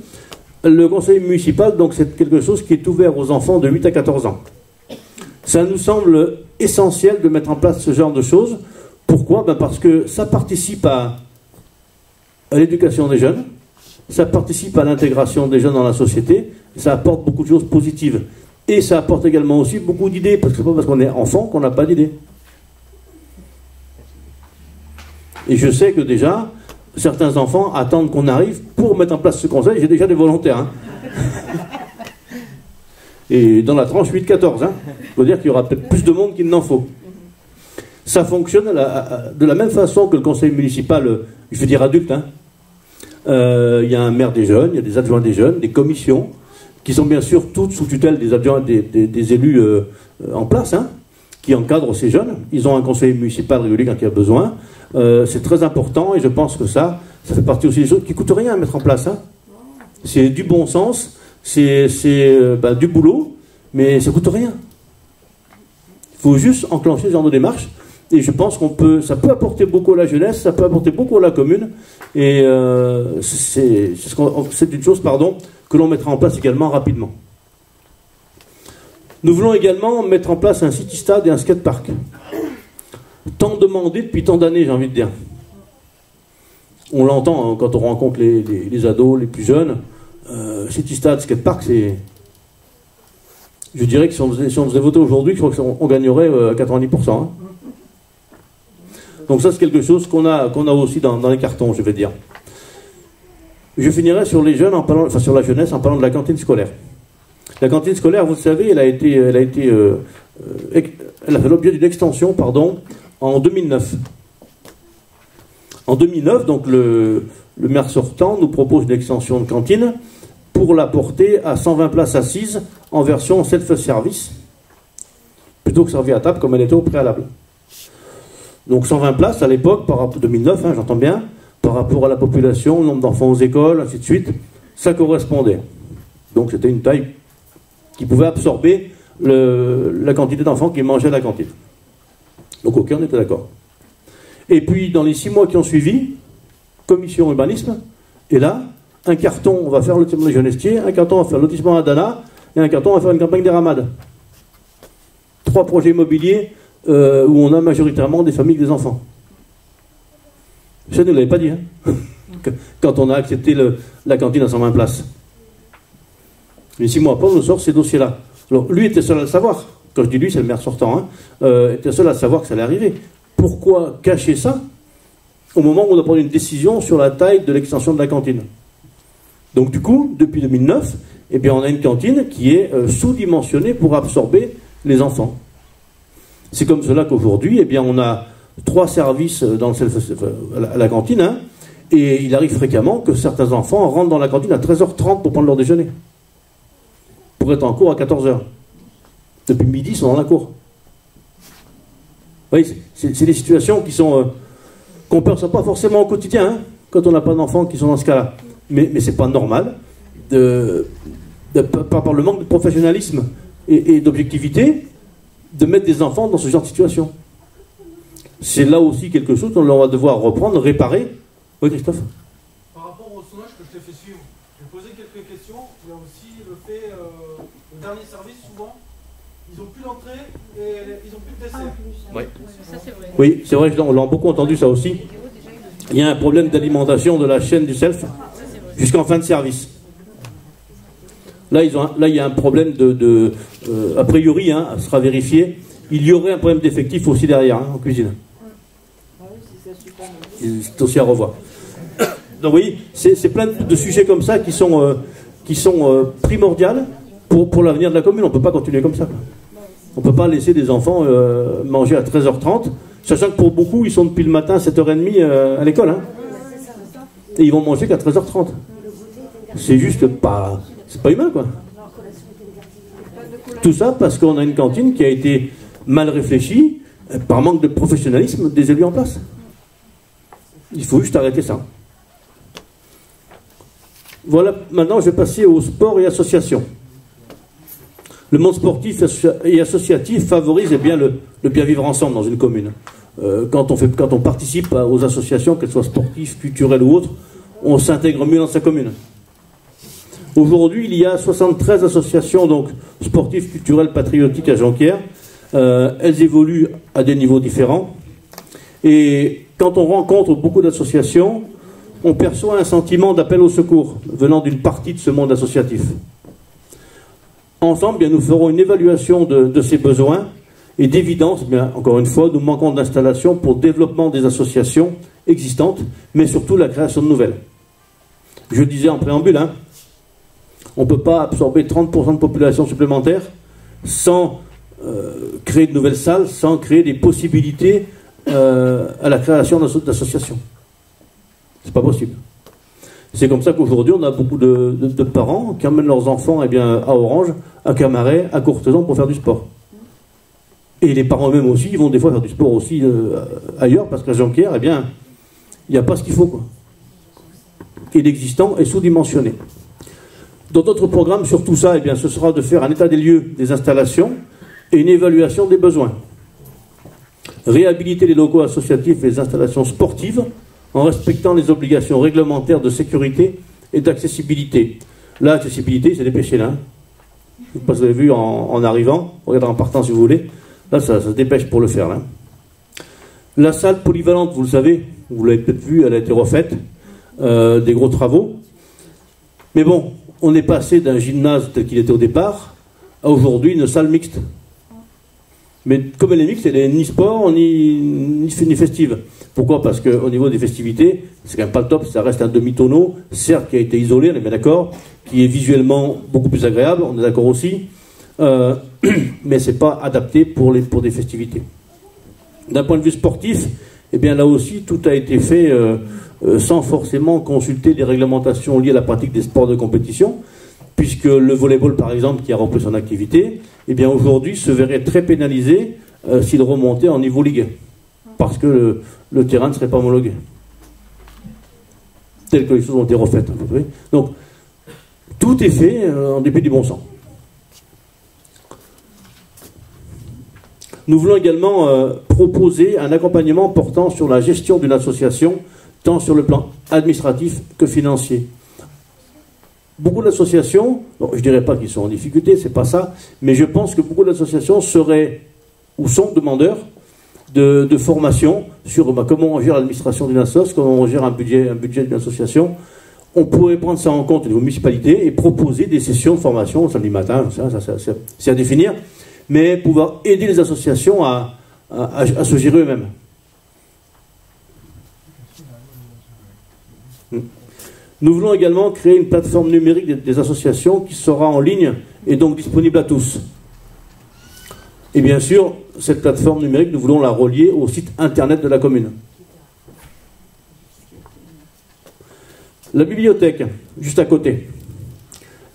Le conseil municipal, donc, c'est quelque chose qui est ouvert aux enfants de 8 à 14 ans. Ça nous semble essentiel de mettre en place ce genre de choses. Pourquoi ? Parce que ça participe à l'éducation des jeunes, ça participe à l'intégration des jeunes dans la société, ça apporte beaucoup de choses positives. Et ça apporte également aussi beaucoup d'idées, parce que c'est pas parce qu'on est enfant qu'on n'a pas d'idées. Et je sais que déjà, certains enfants attendent qu'on arrive pour mettre en place ce conseil. J'ai déjà des volontaires. Hein. Et dans la tranche 8-14, il faut dire qu'il y aura peut-être plus de monde qu'il n'en faut. Ça fonctionne de la même façon que le conseil municipal, je veux dire adulte. Il y a un maire des jeunes, il y a des adjoints des jeunes, des commissions, qui sont bien sûr toutes sous tutelle des adjoints, des élus en place, qui encadrent ces jeunes. Ils ont un conseil municipal régulier quand il y a besoin. C'est très important et je pense que ça fait partie aussi des choses qui ne coûtent rien à mettre en place. C'est du bon sens, c'est du boulot, mais ça ne coûte rien. Il faut juste enclencher ce genre de démarche et je pense ça peut apporter beaucoup à la jeunesse, ça peut apporter beaucoup à la commune et c'est une chose que l'on mettra en place également rapidement. Nous voulons également mettre en place un city-stade et un skatepark. Tant demandé depuis tant d'années, j'ai envie de dire. On l'entend quand on rencontre les ados, les plus jeunes. City-stade, skatepark, c'est... Je dirais que si on faisait voter aujourd'hui, je crois qu'on gagnerait à 90%. Donc ça, c'est quelque chose qu'on a aussi dans les cartons, je vais dire. Je finirai sur les jeunes, sur la jeunesse, en parlant de la cantine scolaire. La cantine scolaire, vous le savez, elle a fait l'objet d'une extension, en 2009. En 2009, donc le maire sortant nous propose une extension de cantine pour la porter à 120 places assises en version self-service, plutôt que servir à table comme elle était au préalable. Donc 120 places à l'époque, par rapport à 2009, j'entends bien, par rapport à la population, le nombre d'enfants aux écoles, ainsi de suite, ça correspondait. Donc c'était une taille qui pouvait absorber la quantité d'enfants qui mangeaient à la cantine. Donc ok, on était d'accord. Et puis dans les 6 mois qui ont suivi, commission urbanisme, et là, un carton, on va faire le lotissement des Genestiers, un carton, on va faire le lotissement à Dana, et un carton, on va faire une campagne des ramades. 3 projets immobiliers où on a majoritairement des familles avec des enfants. Ça ne l'avait pas dit, quand on a accepté la cantine à 120 places. Mais 6 mois après, on nous sort ces dossiers-là. Alors, lui était seul à le savoir. Quand je dis lui, c'est le maire sortant. Était seul à savoir que ça allait arriver. Pourquoi cacher ça au moment où on a pris une décision sur la taille de l'extension de la cantine? Donc du coup, depuis 2009, on a une cantine qui est sous-dimensionnée pour absorber les enfants. C'est comme cela qu'aujourd'hui, on a 3 services à la cantine, et il arrive fréquemment que certains enfants rentrent dans la cantine à 13h30 pour prendre leur déjeuner. Pour être en cours à 14h. Depuis midi, ils sont dans la cour. Vous voyez, c'est des situations qui sont qu'on ne perçoit pas forcément au quotidien, quand on n'a pas d'enfants qui sont dans ce cas-là. Mais c'est pas normal, par le manque de professionnalisme et d'objectivité, de mettre des enfants dans ce genre de situation. C'est là aussi quelque chose qu'on va devoir reprendre, réparer. Oui, Christophe ? poser quelques questions. Il y a aussi le fait, le dernier service, souvent, ils n'ont plus d'entrée et ils n'ont plus de dessert. Oui, oui, c'est vrai que on l'a beaucoup entendu ça aussi. Il y a un problème d'alimentation de la chaîne du self jusqu'en fin de service. Là, il y a un problème a priori, hein, ça sera vérifié, il y aurait un problème d'effectif aussi derrière, hein, en cuisine. C'est aussi à revoir. Donc oui, c'est plein de sujets comme ça qui sont primordiales pour l'avenir de la commune. On ne peut pas continuer comme ça. On ne peut pas laisser des enfants manger à 13h30, sachant que pour beaucoup, ils sont depuis le matin à 7h30 à l'école. Hein. Et ils vont manger qu'à 13h30. C'est juste pas... C'est pas humain, quoi. Tout ça parce qu'on a une cantine qui a été mal réfléchie par manque de professionnalisme des élus en place. Il faut juste arrêter ça. Voilà, maintenant je vais passer au sport et associations. Le monde sportif et associatif favorise bien le bien vivre ensemble dans une commune. Quand on participe aux associations, qu'elles soient sportives, culturelles ou autres, on s'intègre mieux dans sa commune. Aujourd'hui, il y a 73 associations donc, sportives, culturelles, patriotiques à Jonquière. Elles évoluent à des niveaux différents. Et quand on rencontre beaucoup d'associations, on perçoit un sentiment d'appel au secours venant d'une partie de ce monde associatif. Ensemble, bien, nous ferons une évaluation de ces besoins et d'évidence, bien, encore une fois, nous manquons d'installation pour le développement des associations existantes, mais surtout la création de nouvelles. Je disais en préambule, hein, on ne peut pas absorber 30% de population supplémentaire sans créer de nouvelles salles, sans créer des possibilités à la création d'associations. C'est pas possible. C'est comme ça qu'aujourd'hui, on a beaucoup de parents qui emmènent leurs enfants à Orange, à Camaret, à Courtezan pour faire du sport. Et les parents eux-mêmes aussi, ils vont des fois faire du sport aussi ailleurs, parce qu'à Jonquière, il n'y a pas ce qu'il faut, quoi. Et l'existant est sous-dimensionné. Dans d'autres programmes sur tout ça, ce sera de faire un état des lieux des installations et une évaluation des besoins. Réhabiliter les locaux associatifs et les installations sportives en respectant les obligations réglementaires de sécurité et d'accessibilité. Là, l'accessibilité, c'est dépêché là. Je ne sais pas si vous avez vu en arrivant, regardez en partant si vous voulez. Là, ça se dépêche pour le faire. Là. La salle polyvalente, vous le savez, vous l'avez peut-être vu, elle a été refaite. Des gros travaux. Mais bon, on est passé d'un gymnase tel qu'il était au départ à aujourd'hui une salle mixte. Mais comme elle est mixte, elle n'est ni sport ni festive. Pourquoi? Parce qu'au niveau des festivités, c'est quand même pas le top, ça reste un demi-tonneau, certes qui a été isolé, on est bien d'accord, qui est visuellement beaucoup plus agréable, on est d'accord aussi, mais c'est pas adapté pour des festivités. D'un point de vue sportif, là aussi, tout a été fait sans forcément consulter les réglementations liées à la pratique des sports de compétition, puisque le volleyball, par exemple, qui a repris son activité, aujourd'hui se verrait très pénalisé s'il remontait en niveau Ligue, parce que le terrain ne serait pas homologué, tel que les choses ont été refaites. Donc, tout est fait en dépit du bon sens. Nous voulons également proposer un accompagnement portant sur la gestion d'une association, tant sur le plan administratif que financier. Beaucoup d'associations, je ne dirais pas qu'ils sont en difficulté, c'est pas ça, mais je pense que beaucoup d'associations seraient ou sont demandeurs de formation sur comment on gère l'administration d'une association, comment on gère un budget d'une association. On pourrait prendre ça en compte au niveau municipalité et proposer des sessions de formation samedi matin, c'est à définir, mais pouvoir aider les associations à se gérer eux-mêmes. Nous voulons également créer une plateforme numérique des associations qui sera en ligne et donc disponible à tous. Et bien sûr, cette plateforme numérique, nous voulons la relier au site internet de la commune. La bibliothèque, juste à côté,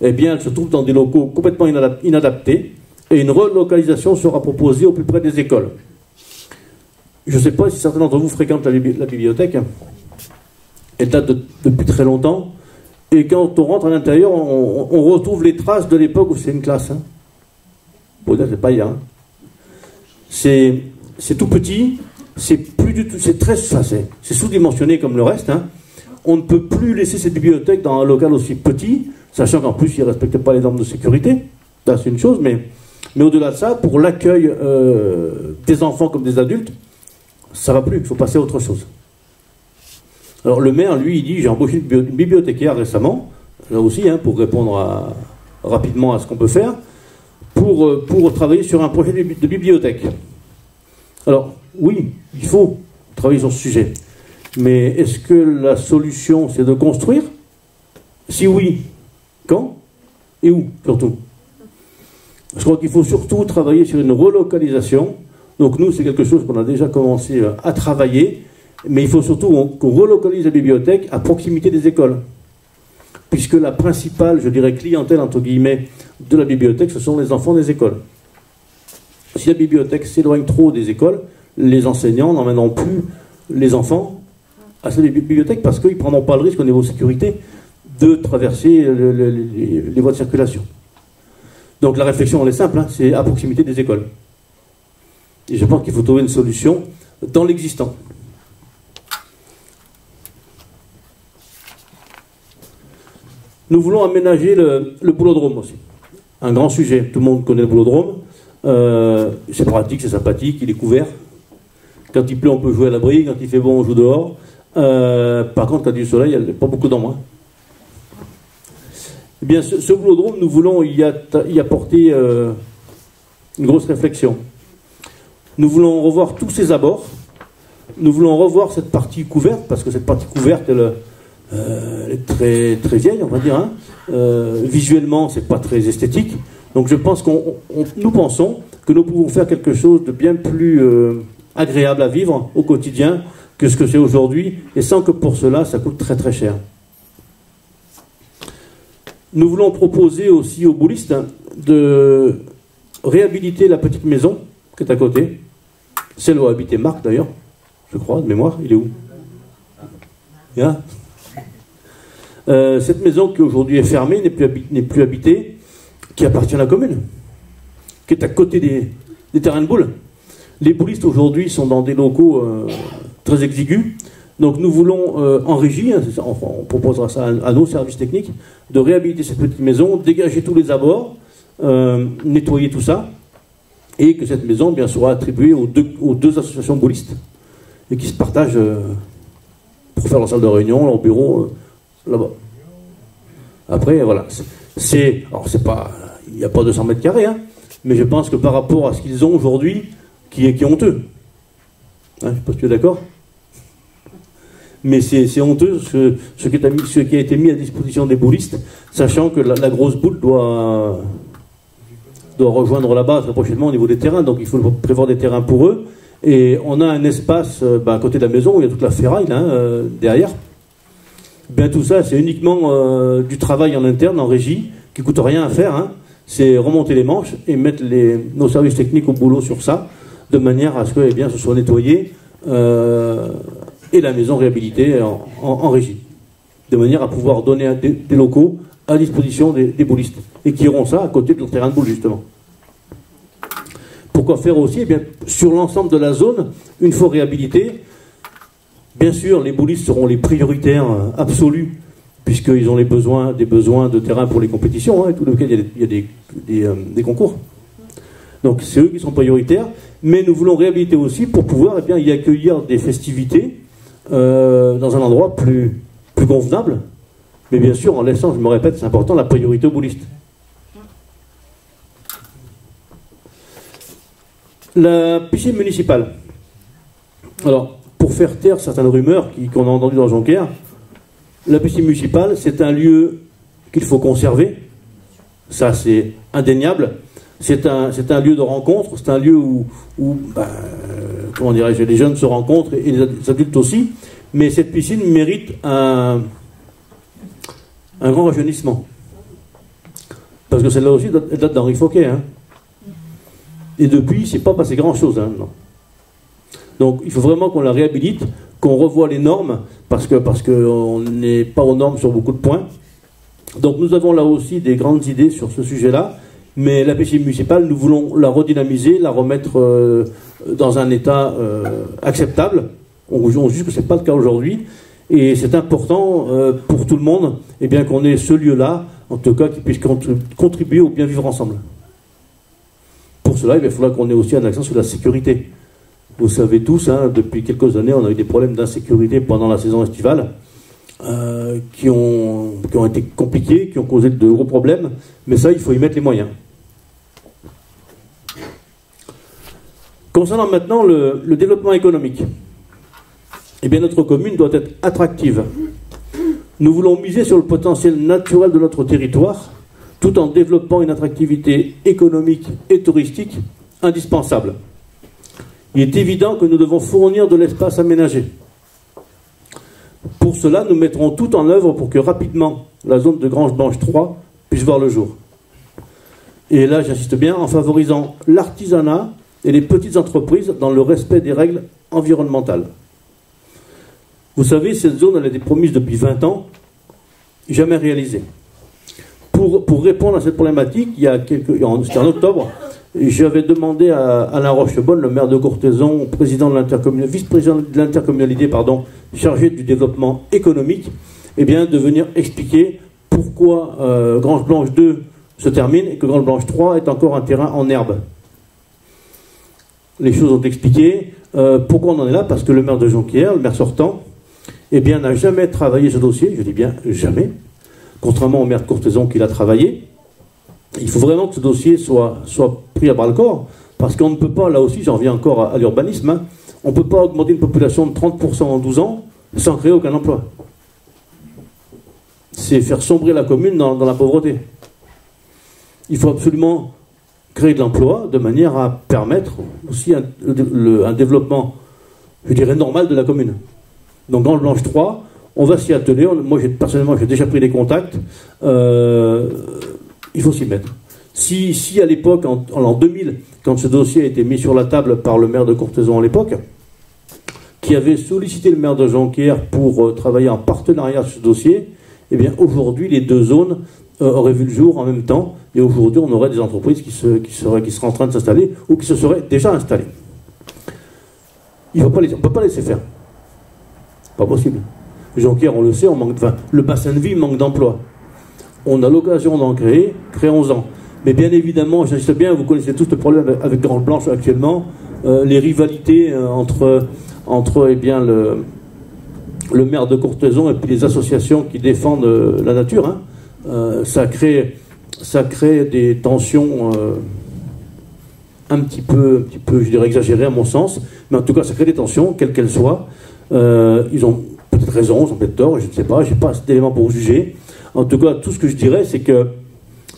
elle se trouve dans des locaux complètement inadaptés et une relocalisation sera proposée au plus près des écoles. Je ne sais pas si certains d'entre vous fréquentent la bibliothèque. Elle date depuis très longtemps. Et quand on rentre à l'intérieur, on retrouve les traces de l'époque où c'est une classe. Hein. Bon, là, c'est pas hier. Hein. C'est tout petit. C'est plus du tout. C'est sous-dimensionné comme le reste. Hein. On ne peut plus laisser cette bibliothèque dans un local aussi petit, sachant qu'en plus, ils ne respectent pas les normes de sécurité. Là, c'est une chose, mais au-delà de ça, pour l'accueil des enfants comme des adultes, ça ne va plus, il faut passer à autre chose. Alors le maire, lui, il dit, j'ai embauché une bibliothécaire récemment, là aussi, hein, pour répondre rapidement à ce qu'on peut faire, pour travailler sur un projet de bibliothèque. Alors, oui, il faut travailler sur ce sujet. Mais est-ce que la solution, c'est de construire? Si oui, quand? Et où, surtout? Je crois qu'il faut surtout travailler sur une relocalisation. Donc nous, c'est quelque chose qu'on a déjà commencé à travailler, mais il faut surtout qu'on relocalise la bibliothèque à proximité des écoles. Puisque la principale, je dirais, clientèle, entre guillemets, de la bibliothèque, ce sont les enfants des écoles. Si la bibliothèque s'éloigne trop des écoles, les enseignants n'emmèneront plus les enfants à cette bibliothèque parce qu'ils ne prendront pas le risque au niveau sécurité de traverser les voies de circulation. Donc la réflexion, elle est simple, hein, c'est à proximité des écoles. Et je pense qu'il faut trouver une solution dans l'existant. Nous voulons aménager le boulodrome aussi. Un grand sujet, tout le monde connaît le boulodrome. C'est pratique, c'est sympathique, il est couvert. Quand il pleut, on peut jouer à l'abri. Quand il fait bon, on joue dehors. Par contre, quand il y a du soleil, il n'y a pas beaucoup d'ombre. Eh bien, ce boulodrome, nous voulons y apporter une grosse réflexion. Nous voulons revoir tous ses abords. Nous voulons revoir cette partie couverte, parce que cette partie couverte, elle est très, très vieille, on va dire. Hein. Visuellement, c'est pas très esthétique. Donc je pense nous pensons que nous pouvons faire quelque chose de bien plus agréable à vivre au quotidien que ce que c'est aujourd'hui, et sans que pour cela, ça coûte très très cher. Nous voulons proposer aussi aux boulistes de réhabiliter la petite maison qui est à côté, celle où a habité Marc d'ailleurs, je crois, de mémoire. Il est où? Yeah. Cette maison qui aujourd'hui est fermée, n'est plus habitée, qui appartient à la commune, qui est à côté des terrains de boules. Les boulistes aujourd'hui sont dans des locaux très exigus, donc nous voulons en régie, hein, on proposera ça à nos services techniques, de réhabiliter cette petite maison, dégager tous les abords, nettoyer tout ça, et que cette maison bien sera attribuée aux deux associations boulistes, et qui se partagent pour faire leur salle de réunion, leur bureau, là-bas. Après, voilà. Alors, c'est pas. Il n'y a pas 200 mètres carrés, hein, mais je pense que par rapport à ce qu'ils ont aujourd'hui, qui est honteux. Hein, je ne sais pas si tu es d'accord. Mais c'est honteux ce qui a été mis à disposition des boulistes, sachant que la grosse boule doit rejoindre là-bas très prochainement au niveau des terrains, donc il faut prévoir des terrains pour eux. Et on a un espace à côté de la maison où il y a toute la ferraille là, derrière. Bien tout ça, c'est uniquement du travail en interne, en régie, qui ne coûte rien à faire. Hein. C'est remonter les manches et mettre nos services techniques au boulot sur ça, de manière à ce que ce soit nettoyé et la maison réhabilitée en régie. De manière à pouvoir donner des locaux à disposition des boulistes. Et qui auront ça à côté de leur terrain de boule, justement. Pourquoi faire aussi? Eh bien, sur l'ensemble de la zone, une fois réhabilitée, bien sûr, les boulistes seront les prioritaires absolus, puisqu'ils ont des besoins de terrain pour les compétitions, hein, tout le week-end il y a des concours. Donc c'est eux qui sont prioritaires, mais nous voulons réhabiliter aussi pour pouvoir y accueillir des festivités dans un endroit plus convenable, mais bien sûr en laissant, je me répète, c'est important, la priorité aux boulistes. La piscine municipale. Alors, pour faire taire certaines rumeurs qu'on a entendues dans Jonquière, la piscine municipale, c'est un lieu qu'il faut conserver. Ça, c'est indéniable. C'est un lieu de rencontre. C'est un lieu où comment dirais-je, les jeunes se rencontrent et les adultes aussi. Mais cette piscine mérite un grand rajeunissement. Parce que celle-là aussi date d'Henri Fauquet. Hein. Et depuis, c'est pas passé grand-chose. Hein, non. Donc il faut vraiment qu'on la réhabilite, qu'on revoie les normes, parce qu'on n'est pas aux normes sur beaucoup de points. Donc nous avons là aussi des grandes idées sur ce sujet-là, mais la piscine municipale, nous voulons la redynamiser, la remettre dans un état acceptable. On juge que ce n'est pas le cas aujourd'hui, Et c'est important pour tout le monde, eh bien qu'on ait ce lieu-là, en tout cas, qui puisse contribuer au bien vivre ensemble. Pour cela, il faudra qu'on ait aussi un accent sur la sécurité. Vous savez tous, hein, depuis quelques années, on a eu des problèmes d'insécurité pendant la saison estivale qui ont été compliqués, qui ont causé de gros problèmes, mais ça, il faut y mettre les moyens. Concernant maintenant le développement économique, eh bien notre commune doit être attractive. Nous voulons miser sur le potentiel naturel de notre territoire, tout en développant une attractivité économique et touristique indispensable. Il est évident que nous devons fournir de l'espace aménagé. Pour cela, nous mettrons tout en œuvre pour que rapidement la zone de Grange Blanche 3 puisse voir le jour. Et là, j'insiste bien, en favorisant l'artisanat et les petites entreprises dans le respect des règles environnementales. Vous savez, cette zone, elle a été promise depuis 20 ans, jamais réalisée. Pour répondre à cette problématique, c'était en octobre, j'avais demandé à Alain Rochebonne, le maire de Courthézon, vice-président de l'intercommunalité, chargé du développement économique, eh bien, de venir expliquer pourquoi Grange Blanche 2 se termine et que Grange Blanche 3 est encore un terrain en herbe. Les choses ont expliqué. Pourquoi on en est là? Parce que le maire de Jonquière, le maire sortant, eh bien, n'a jamais travaillé ce dossier, je dis bien jamais, contrairement au maire de Courthézon qui l'a travaillé. Il faut vraiment que ce dossier soit pris à bras-le-corps, parce qu'on ne peut pas, là aussi, j'en reviens encore à l'urbanisme, hein, on ne peut pas augmenter une population de 30% en 12 ans sans créer aucun emploi. C'est faire sombrer la commune dans la pauvreté. Il faut absolument créer de l'emploi de manière à permettre aussi un développement, je dirais, normal de la commune. Donc, Grange Blanche 3, on va s'y atteler. Moi, personnellement, j'ai déjà pris des contacts. Il faut s'y mettre. Si à l'époque, en l'an 2000, quand ce dossier a été mis sur la table par le maire de Courthézon à l'époque, qui avait sollicité le maire de Jonquière pour travailler en partenariat sur ce dossier, eh bien aujourd'hui, les deux zones auraient vu le jour en même temps, et aujourd'hui, on aurait des entreprises qui seraient en train de s'installer ou qui se seraient déjà installées. On ne peut pas laisser faire. Pas possible. Jonquière, on le sait, le bassin de vie manque d'emploi. On a l'occasion d'en créer, créons-en. Mais bien évidemment, j'insiste bien, vous connaissez tous le problème avec Grange Blanche actuellement, les rivalités entre eh bien, le maire de Courthézon et puis les associations qui défendent la nature. Hein. Ça crée des tensions un petit peu, je dirais, exagérées à mon sens, mais en tout cas, ça crée des tensions, quelles qu'elles soient. Ils ont peut-être raison, ils ont peut-être tort, je ne sais pas, je n'ai pas cet élément pour juger. En tout cas, tout ce que je dirais, c'est que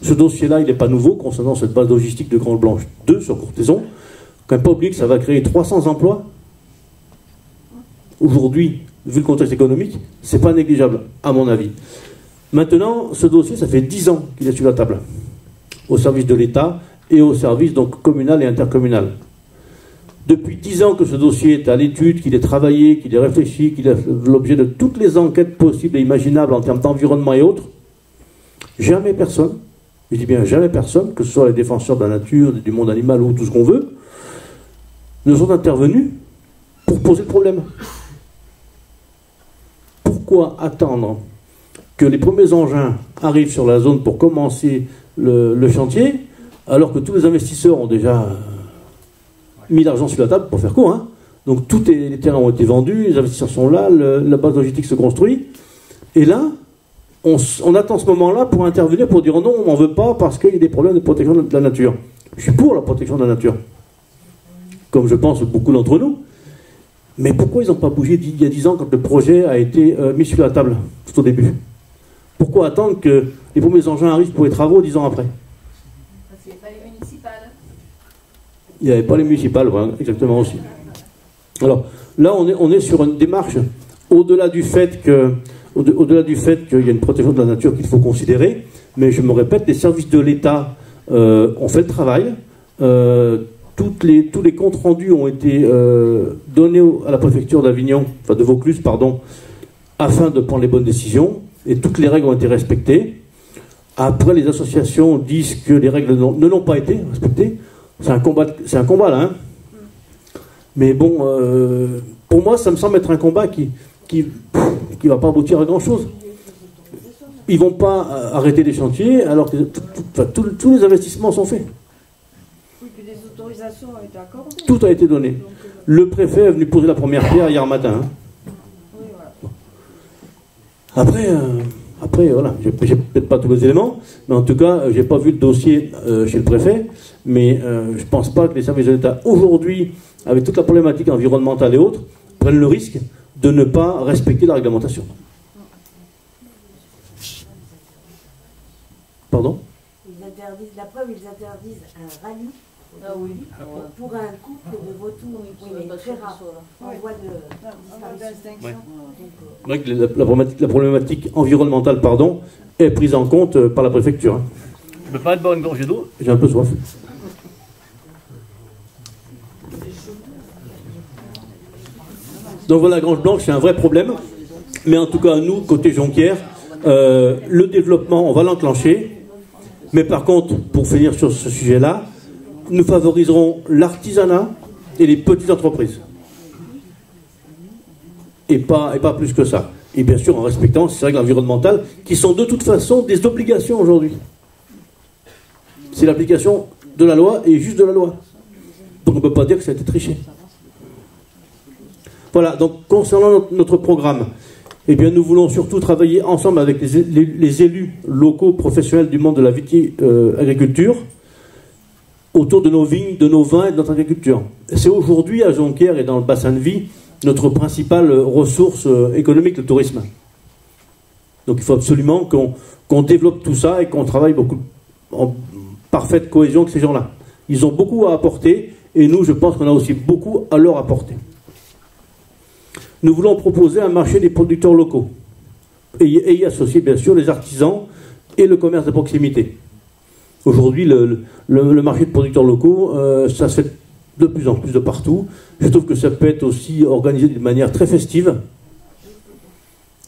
ce dossier-là, il n'est pas nouveau concernant cette base logistique de Grange Blanche 2 sur Courthézon. Quand même pas oublier que ça va créer 300 emplois. Aujourd'hui, vu le contexte économique, c'est pas négligeable, à mon avis. Maintenant, ce dossier, ça fait 10 ans qu'il est sur la table, au service de l'État et au service donc communal et intercommunal. Depuis 10 ans que ce dossier est à l'étude, qu'il est travaillé, qu'il est réfléchi, qu'il a l'objet de toutes les enquêtes possibles et imaginables en termes d'environnement et autres, jamais personne, je dis bien jamais personne, que ce soit les défenseurs de la nature, du monde animal ou tout ce qu'on veut, ne sont intervenus pour poser le problème. Pourquoi attendre que les premiers engins arrivent sur la zone pour commencer le chantier, alors que tous les investisseurs ont déjà mis l'argent sur la table, pour faire court, hein. Donc les terrains ont été vendus, les investisseurs sont là, la base logistique se construit, et là, on attend ce moment-là pour intervenir, pour dire non, on n'en veut pas parce qu'il y a des problèmes de protection de la nature. Je suis pour la protection de la nature, comme je pense beaucoup d'entre nous. Mais pourquoi ils n'ont pas bougé il y a 10 ans quand le projet a été mis sur la table, tout au début? Pourquoi attendre que les premiers engins arrivent pour les travaux 10 ans après? Parce qu'il n'y avait pas les municipales. Il n'y avait pas les municipales, voilà, exactement aussi. Alors, là, on est sur une démarche, au-delà du fait qu'il y a une protection de la nature qu'il faut considérer, mais je me répète, les services de l'État ont fait le travail, tous les comptes rendus ont été donnés à la préfecture d'Avignon, enfin de Vaucluse, pardon, afin de prendre les bonnes décisions, et toutes les règles ont été respectées. Après, les associations disent que les règles ne l'ont pas été respectées. C'est un combat là, hein. Mais bon, pour moi, ça me semble être un combat qui qui ne va pas aboutir à grand-chose. Ils ne vont pas arrêter les chantiers alors que tous les investissements sont faits. Oui, puis les autorisations ont été accordées. Tout a été donné. Le préfet est venu poser la première pierre hier matin. Hein. Oui, voilà. Après, voilà, j'ai peut-être pas tous les éléments, mais en tout cas, j'ai pas vu le dossier chez le préfet, mais je pense pas que les services de l'État, aujourd'hui, avec toute la problématique environnementale et autres, prennent le risque de ne pas respecter la réglementation. Pardon ? Ils interdisent, la preuve, ils interdisent un rallye pour un couple de vautours, oui, mais très rare, en voie de disparition. Ouais. Donc, la problématique environnementale, pardon, est prise en compte par la préfecture. Hein. Je ne peux pas être boire une gorgée d'eau, j'ai un peu soif. Donc voilà, la Grange Blanche, c'est un vrai problème. Mais en tout cas, nous, côté Jonquière, le développement, on va l'enclencher. Mais par contre, pour finir sur ce sujet-là, nous favoriserons l'artisanat et les petites entreprises. Et pas plus que ça. Et bien sûr, en respectant ces règles environnementales qui sont de toute façon des obligations aujourd'hui. C'est l'application de la loi et juste de la loi. Donc on ne peut pas dire que ça a été triché. Voilà, donc concernant notre programme, eh bien, nous voulons surtout travailler ensemble avec les élus locaux professionnels du monde de la viticulture autour de nos vignes, de nos vins et de notre agriculture. C'est aujourd'hui à Jonquière et dans le bassin de vie notre principale ressource économique, le tourisme. Donc il faut absolument qu'on développe tout ça et qu'on travaille beaucoup en parfaite cohésion avec ces gens-là. Ils ont beaucoup à apporter et nous, je pense qu'on a aussi beaucoup à leur apporter. Nous voulons proposer un marché des producteurs locaux et y associer bien sûr les artisans et le commerce de proximité. Aujourd'hui, le marché de producteurs locaux, ça se fait de plus en plus de partout. Je trouve que ça peut être aussi organisé d'une manière très festive.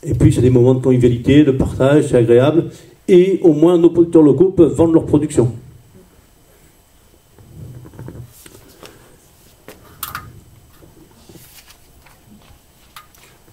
Et puis, c'est des moments de convivialité, de partage, c'est agréable. Et au moins, nos producteurs locaux peuvent vendre leur production.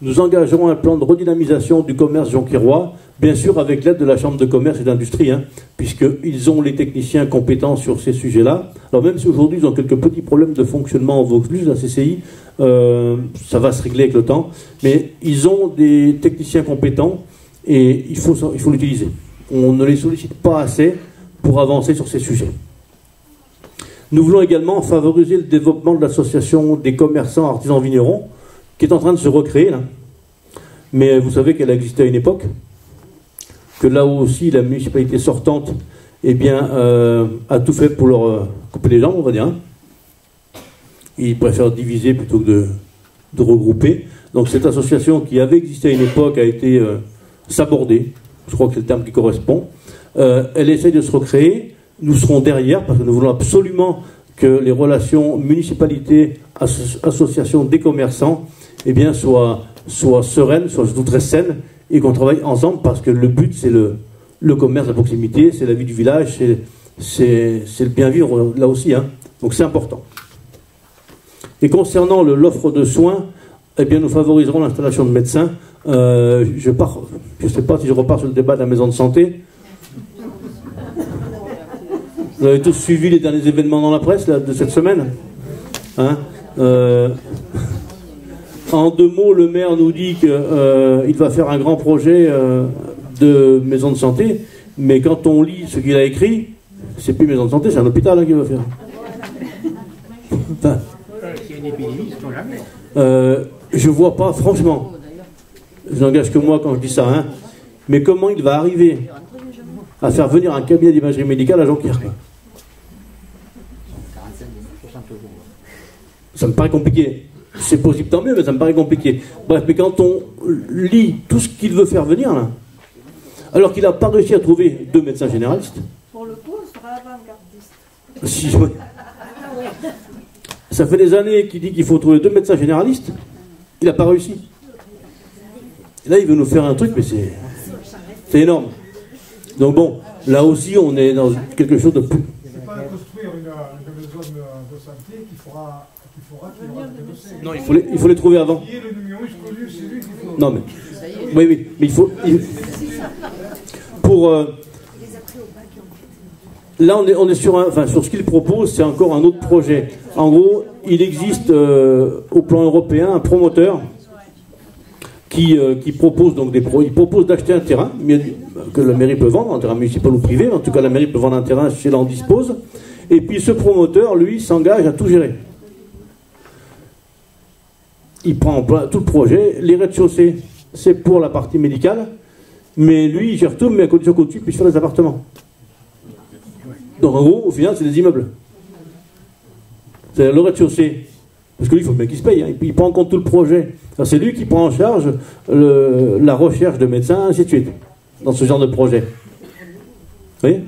Nous engagerons un plan de redynamisation du commerce jonquiérois, bien sûr avec l'aide de la Chambre de commerce et d'industrie, hein, puisqu'ils ont les techniciens compétents sur ces sujets-là. Alors même si aujourd'hui ils ont quelques petits problèmes de fonctionnement en Vaucluse, la CCI, ça va se régler avec le temps, mais ils ont des techniciens compétents et il faut l'utiliser. On ne les sollicite pas assez pour avancer sur ces sujets. Nous voulons également favoriser le développement de l'association des commerçants artisans vignerons, qui est en train de se recréer, là. Mais vous savez qu'elle a existé à une époque, que là aussi la municipalité sortante eh bien, a tout fait pour leur couper les jambes, on va dire. Hein. Ils préfèrent diviser plutôt que de regrouper. Donc cette association qui avait existé à une époque a été sabordée, je crois que c'est le terme qui correspond. Elle essaye de se recréer, nous serons derrière, parce que nous voulons absolument que les relations municipalité-association des commerçants eh bien, soient sereines, soient surtout très saines, et qu'on travaille ensemble, parce que le but, c'est le commerce à proximité, c'est la vie du village, c'est le bien vivre là aussi. Hein. Donc c'est important. Et concernant l'offre de soins, eh bien, nous favoriserons l'installation de médecins. Je ne sais pas si je repars sur le débat de la maison de santé. Vous avez tous suivi les derniers événements dans la presse là, de cette semaine, hein. En 2 mots, le maire nous dit qu'il va faire un grand projet de maison de santé, mais quand on lit ce qu'il a écrit, c'est plus maison de santé, c'est un hôpital hein, qu'il va faire. Enfin, je vois pas, franchement, je n'engage que moi quand je dis ça, hein, mais comment il va arriver à faire venir un cabinet d'imagerie médicale à Jonquière? Ça me paraît compliqué. C'est possible, tant mieux, mais ça me paraît compliqué. Bref, mais quand on lit tout ce qu'il veut faire venir, là, alors qu'il n'a pas réussi à trouver 2 médecins généralistes. Pour le coup, on sera avant-gardiste. Si, ça fait des années qu'il dit qu'il faut trouver 2 médecins généralistes. Il n'a pas réussi. Et là, il veut nous faire un truc, mais c'est énorme. Donc bon, là aussi, on est dans quelque chose de plus... C'est pas construire une maison de santé qu'il faudra qu'il y aura des médecins. Non, il faut les trouver avant. Le numéro, c'est lui qu'il faut. Non, mais... Oui, oui, mais il faut... Pour... Là, on est sur, sur ce qu'il propose, c'est encore un autre projet. En gros, il existe au plan européen un promoteur qui propose donc il propose d'acheter un terrain que la mairie peut vendre, un terrain municipal ou privé. En tout cas, la mairie peut vendre un terrain si elle en dispose. Et puis ce promoteur, lui, s'engage à tout gérer. Il prend tout le projet. Les rez-de-chaussée, c'est pour la partie médicale, mais lui, il gère tout, mais à condition qu'au-dessus, il puisse faire des appartements. Donc en gros, au final, c'est des immeubles. C'est le rez-de-chaussée. Parce que lui, il faut bien qu'il se paye. Hein. Il prend en compte tout le projet. C'est lui qui prend en charge la recherche de médecins, ainsi de suite, dans ce genre de projet. Vous voyez ?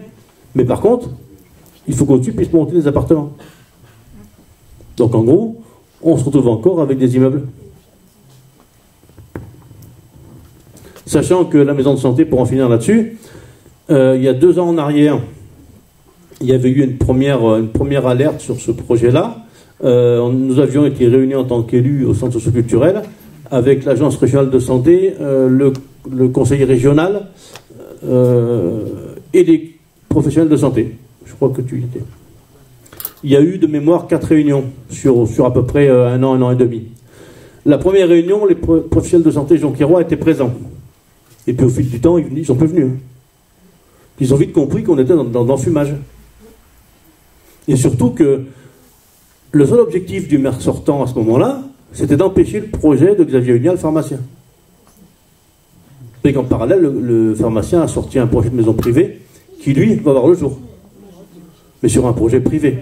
Mais par contre, il faut qu'au-dessus puisse monter des appartements. Donc en gros, on se retrouve encore avec des immeubles. Sachant que la maison de santé, pour en finir là-dessus, il y a 2 ans en arrière, il y avait eu une première alerte sur ce projet-là. Nous avions été réunis en tant qu'élus au centre socioculturel avec l'agence régionale de santé, le conseil régional et les professionnels de santé. Je crois que tu y étais. Il y a eu de mémoire 4 réunions sur à peu près un an et demi. La première réunion, les professionnels de santé jonquiérois étaient présents. Et puis au fil du temps, ils sont plus venus. Ils ont vite compris qu'on était dans l'enfumage. Et surtout que le seul objectif du maire sortant à ce moment-là, c'était d'empêcher le projet de Xavier Hugnat, le pharmacien. Et qu'en parallèle, le pharmacien a sorti un projet de maison privée qui, lui, va voir le jour. Mais sur un projet privé.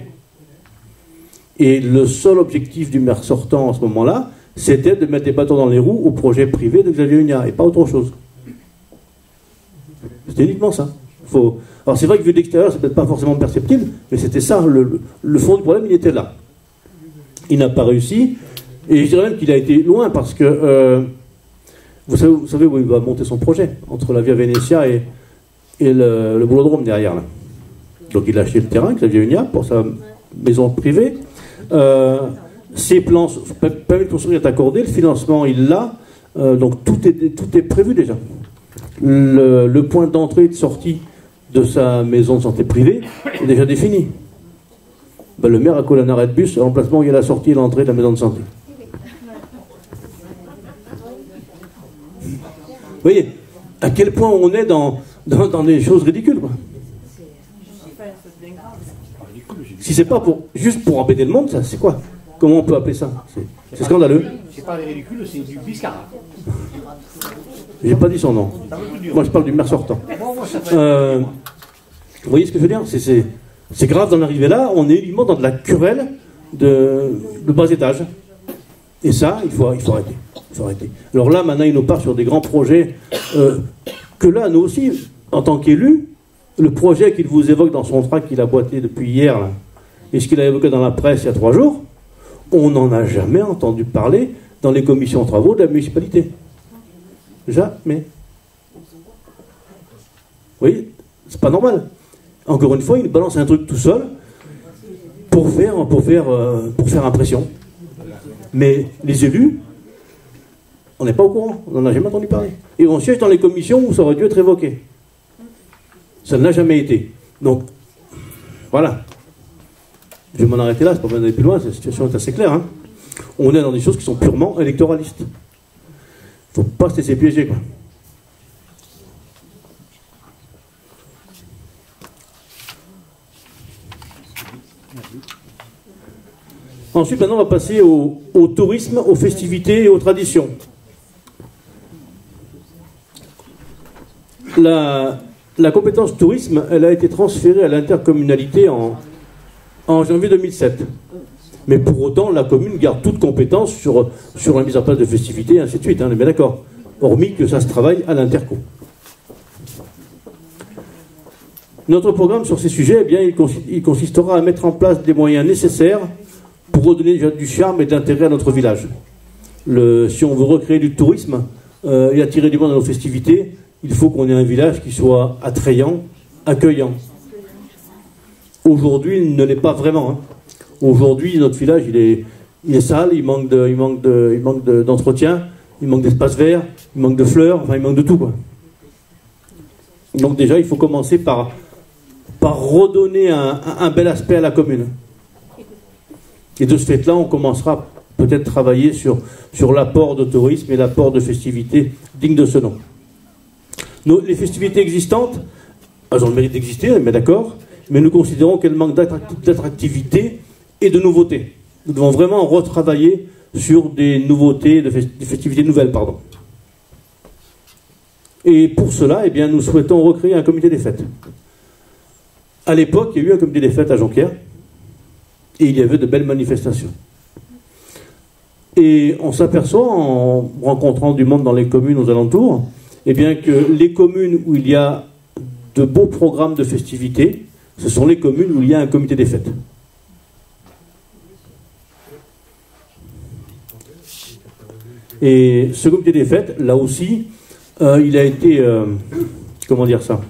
Et le seul objectif du maire sortant à ce moment-là, c'était de mettre des bâtons dans les roues au projet privé de Xavier Hugnat, et pas autre chose. C'était uniquement ça. Alors c'est vrai que vu de l'extérieur, c'est peut-être pas forcément perceptible, mais c'était ça, le fond du problème, il était là. Il n'a pas réussi, et je dirais même qu'il a été loin, parce que vous savez où il va monter son projet, entre la Via Venetia et le boulodrome derrière, là. Donc il a acheté le terrain, Xavier Hugnat, pour sa maison privée. Ses plans, permis de construire est accordé, le financement il l'a, donc tout est prévu déjà. Le point d'entrée et de sortie de sa maison de santé privée est déjà défini. Ben, le maire a collé un arrêt de bus à l'emplacement où il y a la sortie et l'entrée de la maison de santé. Vous voyez à quel point on est dans des choses ridicules, quoi. Si c'est pas juste pour embêter le monde, ça c'est quoi? Comment on peut appeler ça? C'est scandaleux. C'est pas ridicule, c'est du biscarrat. J'ai pas dit son nom. Moi je parle du maire sortant. Vous voyez ce que je veux dire? C'est grave d'en arriver là. On est uniquement dans de la querelle de bas étage. Et ça, il faut arrêter. Il faut arrêter. Alors là, maintenant, il nous part sur des grands projets que là, nous aussi, en tant qu'élus, le projet qu'il vous évoque dans son tract qu'il a boité depuis hier, là, et ce qu'il a évoqué dans la presse il y a 3 jours, on n'en a jamais entendu parler dans les commissions de travaux de la municipalité. Jamais. Vous voyez, c'est pas normal. Encore une fois, il balance un truc tout seul pour faire impression. Mais les élus, on n'est pas au courant, on n'en a jamais entendu parler. Et on siège dans les commissions où ça aurait dû être évoqué. Ça ne l'a jamais été. Donc, voilà. Je vais m'en arrêter là, c'est pas besoin d'aller plus loin, la situation est assez claire. Hein. On est dans des choses qui sont purement électoralistes. Il ne faut pas se laisser piéger, quoi. Ensuite, maintenant, on va passer au tourisme, aux festivités et aux traditions. La compétence tourisme, elle a été transférée à l'intercommunalité en janvier 2007. Mais pour autant, la commune garde toute compétence sur la mise en place de festivités, et ainsi de suite, hein, on est bien d'accord. Hormis que ça se travaille à l'interco. Notre programme sur ces sujets, eh bien, il consistera à mettre en place des moyens nécessaires pour redonner du charme et de l'intérêt à notre village. Si on veut recréer du tourisme et attirer du monde à nos festivités, il faut qu'on ait un village qui soit attrayant, accueillant. Aujourd'hui, il ne l'est pas vraiment. Hein. Aujourd'hui, notre village, il est sale, il manque d'entretien, il manque d'espace vert, il manque de fleurs, enfin il manque de tout, quoi. Donc déjà, il faut commencer par redonner un bel aspect à la commune. Et de ce fait-là, on commencera peut-être à travailler sur l'apport de tourisme et l'apport de festivités dignes de ce nom. Les festivités existantes, elles ont le mérite d'exister, mais d'accord, mais nous considérons qu'elles manquent d'attractivité et de nouveautés. Nous devons vraiment retravailler sur des nouveautés, des festivités nouvelles, pardon. Et pour cela, eh bien, nous souhaitons recréer un comité des fêtes. À l'époque, il y a eu un comité des fêtes à Jonquière, et il y avait de belles manifestations. Et on s'aperçoit, en rencontrant du monde dans les communes aux alentours, eh bien, que les communes où il y a de beaux programmes de festivités, ce sont les communes où il y a un comité des fêtes. Et ce comité des fêtes, là aussi, il a été, comment dire ça,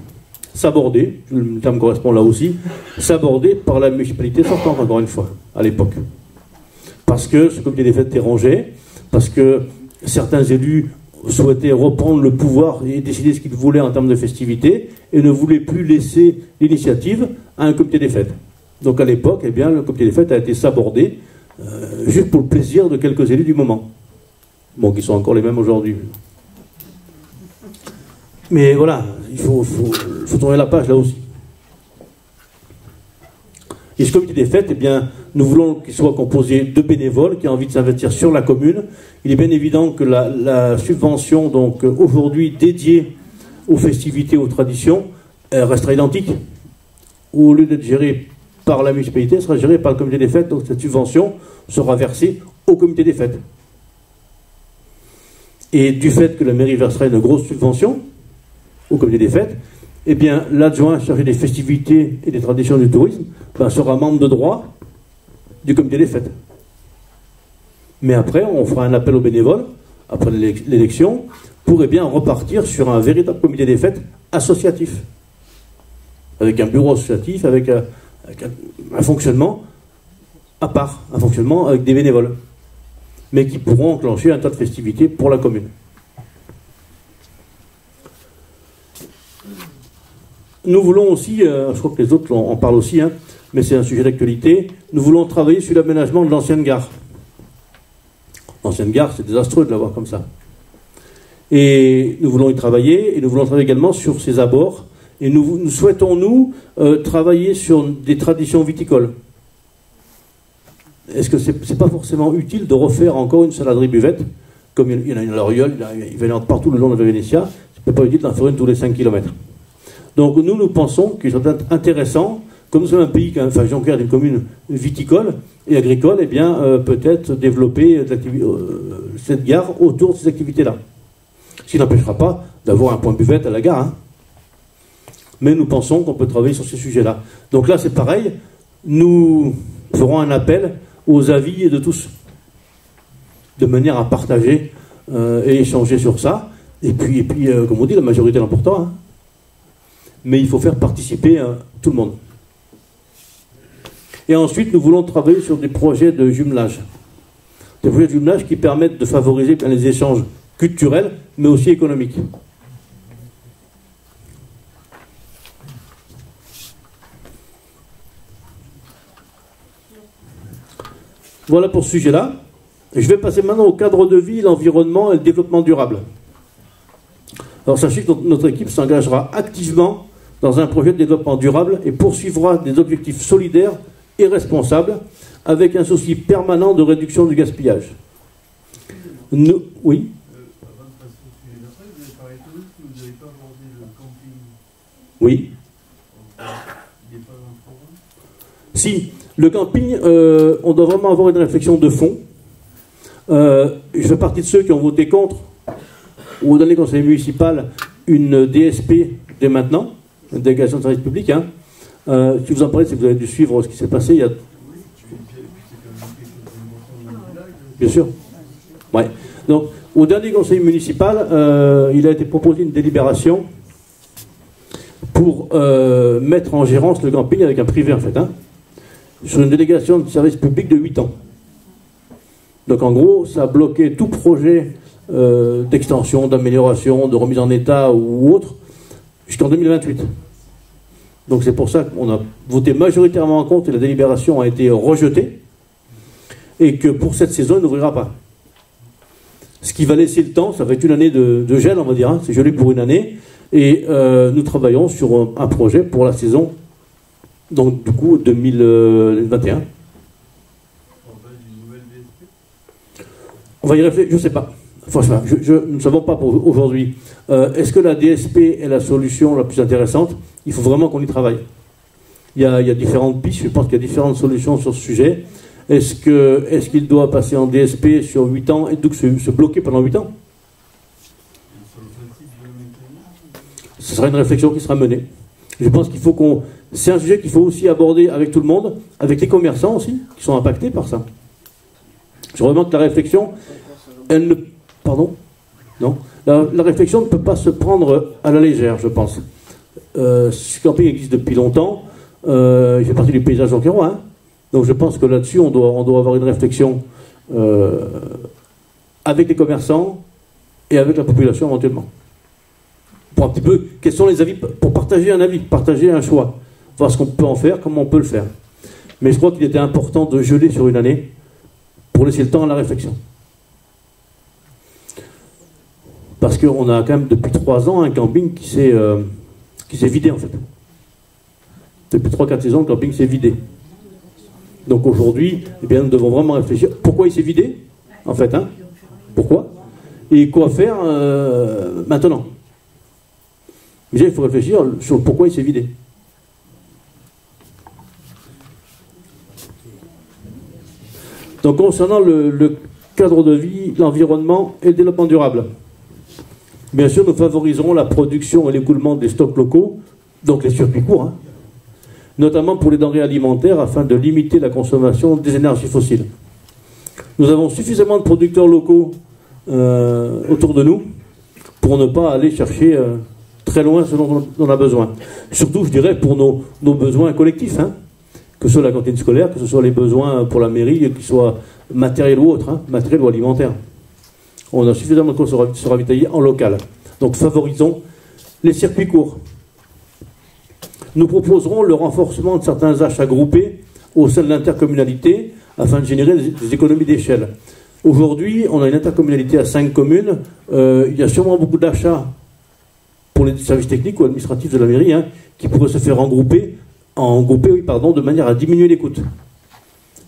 sabordé, le terme correspond là aussi, sabordé par la municipalité sortante, encore une fois, à l'époque. Parce que ce comité des fêtes dérangeait, parce que certains élus souhaitaient reprendre le pouvoir et décider ce qu'ils voulaient en termes de festivités, et ne voulaient plus laisser l'initiative à un comité des fêtes. Donc à l'époque, eh bien, le comité des fêtes a été sabordé, juste pour le plaisir de quelques élus du moment. Bon, qui sont encore les mêmes aujourd'hui. Mais voilà, il faut tourner la page là aussi. Et ce comité des fêtes, eh bien, nous voulons qu'il soit composé de bénévoles qui ont envie de s'investir sur la commune. Il est bien évident que la subvention, donc aujourd'hui dédiée aux festivités, aux traditions, elle restera identique. Au lieu d'être gérée par la municipalité, elle sera gérée par le comité des fêtes. Donc cette subvention sera versée au comité des fêtes. Et du fait que la mairie versera une grosse subvention au comité des fêtes, eh bien, l'adjoint chargé des festivités et des traditions du tourisme sera membre de droit du comité des fêtes. Mais après, on fera un appel aux bénévoles, après l'élection, pour bien repartir sur un véritable comité des fêtes associatif. Avec un bureau associatif, avec un fonctionnement à part, un fonctionnement avec des bénévoles, mais qui pourront enclencher un tas de festivités pour la commune. Nous voulons aussi, je crois que les autres en parlent aussi, mais c'est un sujet d'actualité, nous voulons travailler sur l'aménagement de l'ancienne gare. L'ancienne gare, c'est désastreux de l'avoir comme ça. Et nous voulons y travailler, et nous voulons travailler également sur ses abords, et nous souhaitons, travailler sur des traditions viticoles. Est-ce que c'est pas forcément utile de refaire encore une saladerie buvette, comme il y en a une à l'Oriole, il va y en avoir partout le long de la Vénétia, c'est pas utile d'en faire une tous les 5 km. Donc nous pensons qu'il serait intéressant, comme nous sommes un pays, enfin Jonquière est une commune viticole et agricole, eh bien peut-être développer cette gare autour de ces activités-là. Ce qui n'empêchera pas d'avoir un point buvette à la gare. Mais nous pensons qu'on peut travailler sur ces sujets-là. Donc là c'est pareil, nous ferons un appel aux avis de tous, de manière à partager et échanger sur ça. Et puis comme on dit, la majorité l'emportera. Mais il faut faire participer tout le monde. Et ensuite, nous voulons travailler sur des projets de jumelage. Des projets de jumelage qui permettent de favoriser les échanges culturels, mais aussi économiques. Voilà pour ce sujet-là. Je vais passer maintenant au cadre de vie, l'environnement et le développement durable. Alors sachez que notre équipe s'engagera activement dans un projet de développement durable et poursuivra des objectifs solidaires et responsables avec un souci permanent de réduction du gaspillage. Oui. Oui. Si, le camping, on doit vraiment avoir une réflexion de fond. Je fais partie de ceux qui ont voté contre, ou au dernier conseil municipal, une DSP dès maintenant, une délégation de service public. Si vous en parlez, si vous avez dû suivre ce qui s'est passé, il y a... Bien sûr. Ouais. Donc, au dernier conseil municipal, il a été proposé une délibération pour mettre en gérance le camping avec un privé, en fait, sur une délégation de service public de 8 ans. Donc, en gros, ça a bloqué tout projet d'extension, d'amélioration, de remise en état ou autre, jusqu'en 2028. Donc c'est pour ça qu'on a voté majoritairement en contre et la délibération a été rejetée, et que pour cette saison, il n'ouvrira pas. Ce qui va laisser le temps, ça va être une année de gel, on va dire, hein, c'est gelé pour une année, et nous travaillons sur un projet pour la saison, donc du coup 2021. On va y réfléchir, je ne sais pas. Franchement, nous ne savons pas pour aujourd'hui. Est-ce que la DSP est la solution la plus intéressante? Il faut vraiment qu'on y travaille. Il y a différentes pistes, je pense qu'il y a différentes solutions sur ce sujet. Est-ce qu'il doit passer en DSP sur 8 ans et donc se bloquer pendant 8 ans? Ce sera une réflexion qui sera menée. Je pense qu'il faut qu'on... C'est un sujet qu'il faut aussi aborder avec tout le monde, avec les commerçants aussi, qui sont impactés par ça. Je remarque que la réflexion, elle ne... Pardon? Non. La réflexion ne peut pas se prendre à la légère, je pense. Ce camping existe depuis longtemps. Il fait partie du paysage ronquérois. Hein. Donc je pense que là-dessus, on doit avoir une réflexion avec les commerçants et avec la population éventuellement. Pour un petit peu, quels sont les avis, pour partager un avis, partager un choix, voir ce qu'on peut en faire, comment on peut le faire. Mais je crois qu'il était important de geler sur une année pour laisser le temps à la réflexion. Parce qu'on a quand même depuis 3 ans un camping qui s'est vidé en fait. Depuis 3-4 saisons, le camping s'est vidé. Donc aujourd'hui, eh bien, nous devons vraiment réfléchir. Pourquoi il s'est vidé, en fait, hein? Pourquoi? Et quoi faire maintenant? Déjà, il faut réfléchir sur pourquoi il s'est vidé. Donc concernant le cadre de vie, l'environnement et le développement durable, bien sûr, nous favoriserons la production et l'écoulement des stocks locaux, donc les circuits courts, hein, notamment pour les denrées alimentaires, afin de limiter la consommation des énergies fossiles. Nous avons suffisamment de producteurs locaux autour de nous pour ne pas aller chercher très loin ce dont on a besoin. Surtout, je dirais, pour nos besoins collectifs, hein, que ce soit la cantine scolaire, que ce soit les besoins pour la mairie, qu'ils soient matériels ou autres, hein, matériels ou alimentaires. On a suffisamment de quoi se ravitailler en local. Donc favorisons les circuits courts. Nous proposerons le renforcement de certains achats groupés au sein de l'intercommunalité afin de générer des économies d'échelle. Aujourd'hui, on a une intercommunalité à 5 communes. Il y a sûrement beaucoup d'achats pour les services techniques ou administratifs de la mairie, hein, qui pourraient se faire regrouper de manière à diminuer les coûts.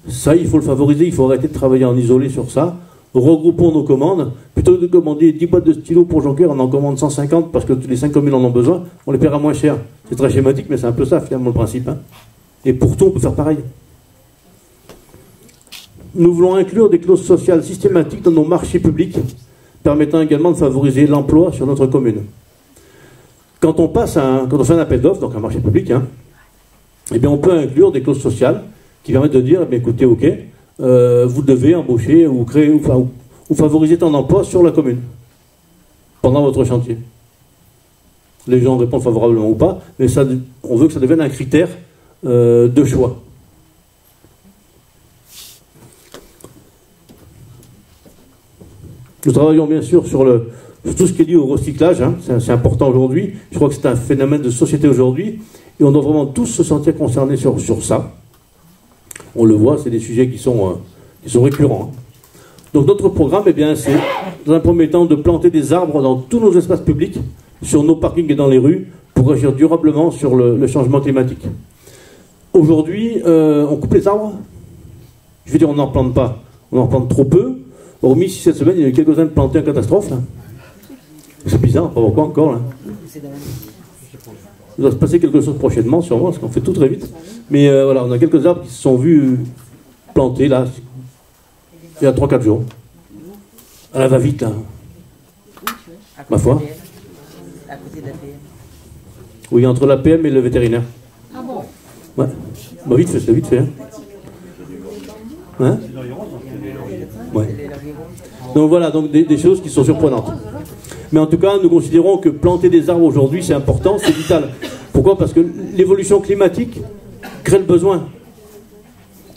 Ça, il faut le favoriser, il faut arrêter de travailler en isolé sur ça. Regroupons nos commandes. Plutôt que de commander 10 boîtes de stylos pour Jonquière, on en commande 150 parce que toutes les 5 communes en ont besoin, on les paiera moins cher. C'est très schématique, mais c'est un peu ça finalement le principe. Hein. Et pourtant, on peut faire pareil. Nous voulons inclure des clauses sociales systématiques dans nos marchés publics, permettant également de favoriser l'emploi sur notre commune. Quand on fait un appel d'offres, donc un marché public, hein, eh bien on peut inclure des clauses sociales qui permettent de dire, eh bien, écoutez, ok, vous devez embaucher ou créer ou favoriser tant d'emplois sur la commune pendant votre chantier. Les gens répondent favorablement ou pas, mais ça, on veut que ça devienne un critère de choix. Nous travaillons bien sûr sur tout ce qui est lié au recyclage, hein, c'est important aujourd'hui. Je crois que c'est un phénomène de société aujourd'hui, et on doit vraiment tous se sentir concernés sur ça. On le voit, c'est des sujets qui sont récurrents. Donc notre programme, eh bien, c'est dans un premier temps de planter des arbres dans tous nos espaces publics, sur nos parkings et dans les rues, pour agir durablement sur le changement climatique. Aujourd'hui, on coupe les arbres. Je veux dire, on n'en plante pas. On en plante trop peu. Hormis si cette semaine, il y a eu quelques-uns de plantés en catastrophe. Là. C'est bizarre, pas pourquoi encore. Là. Il doit se passer quelque chose prochainement, sûrement, parce qu'on fait tout très vite. Mais voilà, on a quelques arbres qui se sont vus plantés, là, il y a 3-4 jours. Elle va vite, là. Ma foi. À côté de la PM. Oui, entre la PM et le vétérinaire. Ah bon? Ouais. Bah, vite fait, c'est vite fait. Hein, hein? Ouais. Donc voilà, donc des choses qui sont surprenantes. Mais en tout cas, nous considérons que planter des arbres aujourd'hui, c'est important, c'est vital. Pourquoi? Parce que l'évolution climatique crée le besoin.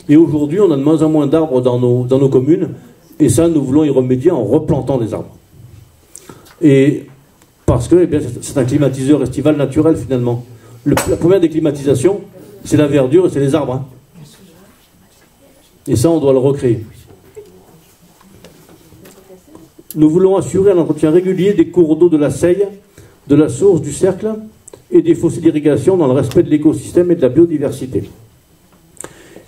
Et aujourd'hui, on a de moins en moins d'arbres dans nos communes. Et ça, nous voulons y remédier en replantant des arbres. Et parce que c'est un climatiseur estival naturel finalement. La première des climatisations, c'est la verdure et c'est les arbres. Hein. Et ça, on doit le recréer. Nous voulons assurer un entretien régulier des cours d'eau de la Seille, de la source du cercle et des fossés d'irrigation dans le respect de l'écosystème et de la biodiversité.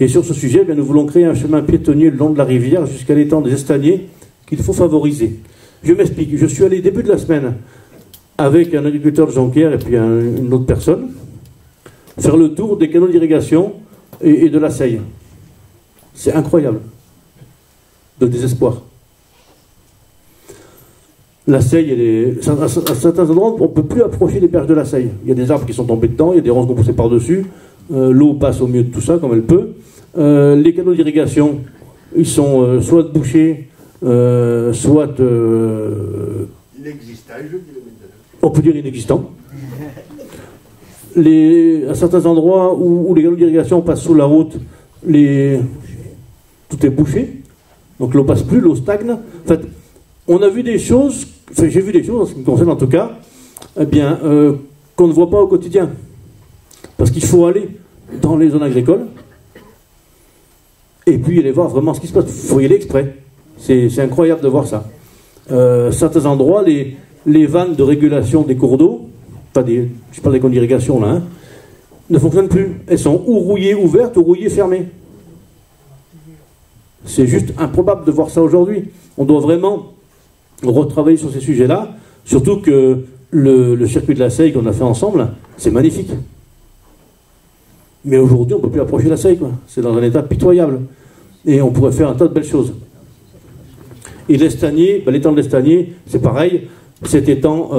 Et sur ce sujet, nous voulons créer un chemin piétonnier le long de la rivière jusqu'à l'étang des Estaniers qu'il faut favoriser. Je m'explique. Je suis allé début de la semaine avec un agriculteur de Jonquière et puis une autre personne faire le tour des canaux d'irrigation et de la Seille. C'est incroyable. De désespoir. La Seille, à certains endroits, on ne peut plus approcher les berges de la Seille. Il y a des arbres qui sont tombés dedans, il y a des ronces qui ont poussé par-dessus, l'eau passe au milieu de tout ça comme elle peut. Les canaux d'irrigation, ils sont soit bouchés, soit... Inexistant, je dis le maintenant. On peut dire inexistants. À certains endroits où les canaux d'irrigation passent sous la route, tout est bouché, donc l'eau passe plus, l'eau stagne. En fait, on a vu des choses, j'ai vu des choses, en ce qui me concerne en tout cas, qu'on ne voit pas au quotidien. Parce qu'il faut aller dans les zones agricoles et puis aller voir vraiment ce qui se passe. Il faut y aller exprès. C'est incroyable de voir ça. Certains endroits, les vannes de régulation des cours d'eau, je parle des canaux d'irrigation là, ne fonctionnent plus. Elles sont ou rouillées ouvertes ou rouillées fermées. C'est juste improbable de voir ça aujourd'hui. On doit vraiment retravailler sur ces sujets-là, surtout que le circuit de la Seille qu'on a fait ensemble, c'est magnifique. Mais aujourd'hui, on ne peut plus approcher la Seille, quoi. C'est dans un état pitoyable. Et on pourrait faire un tas de belles choses. Et l'Estanier, l'étang de l'Estanier, c'est pareil. Cet étang,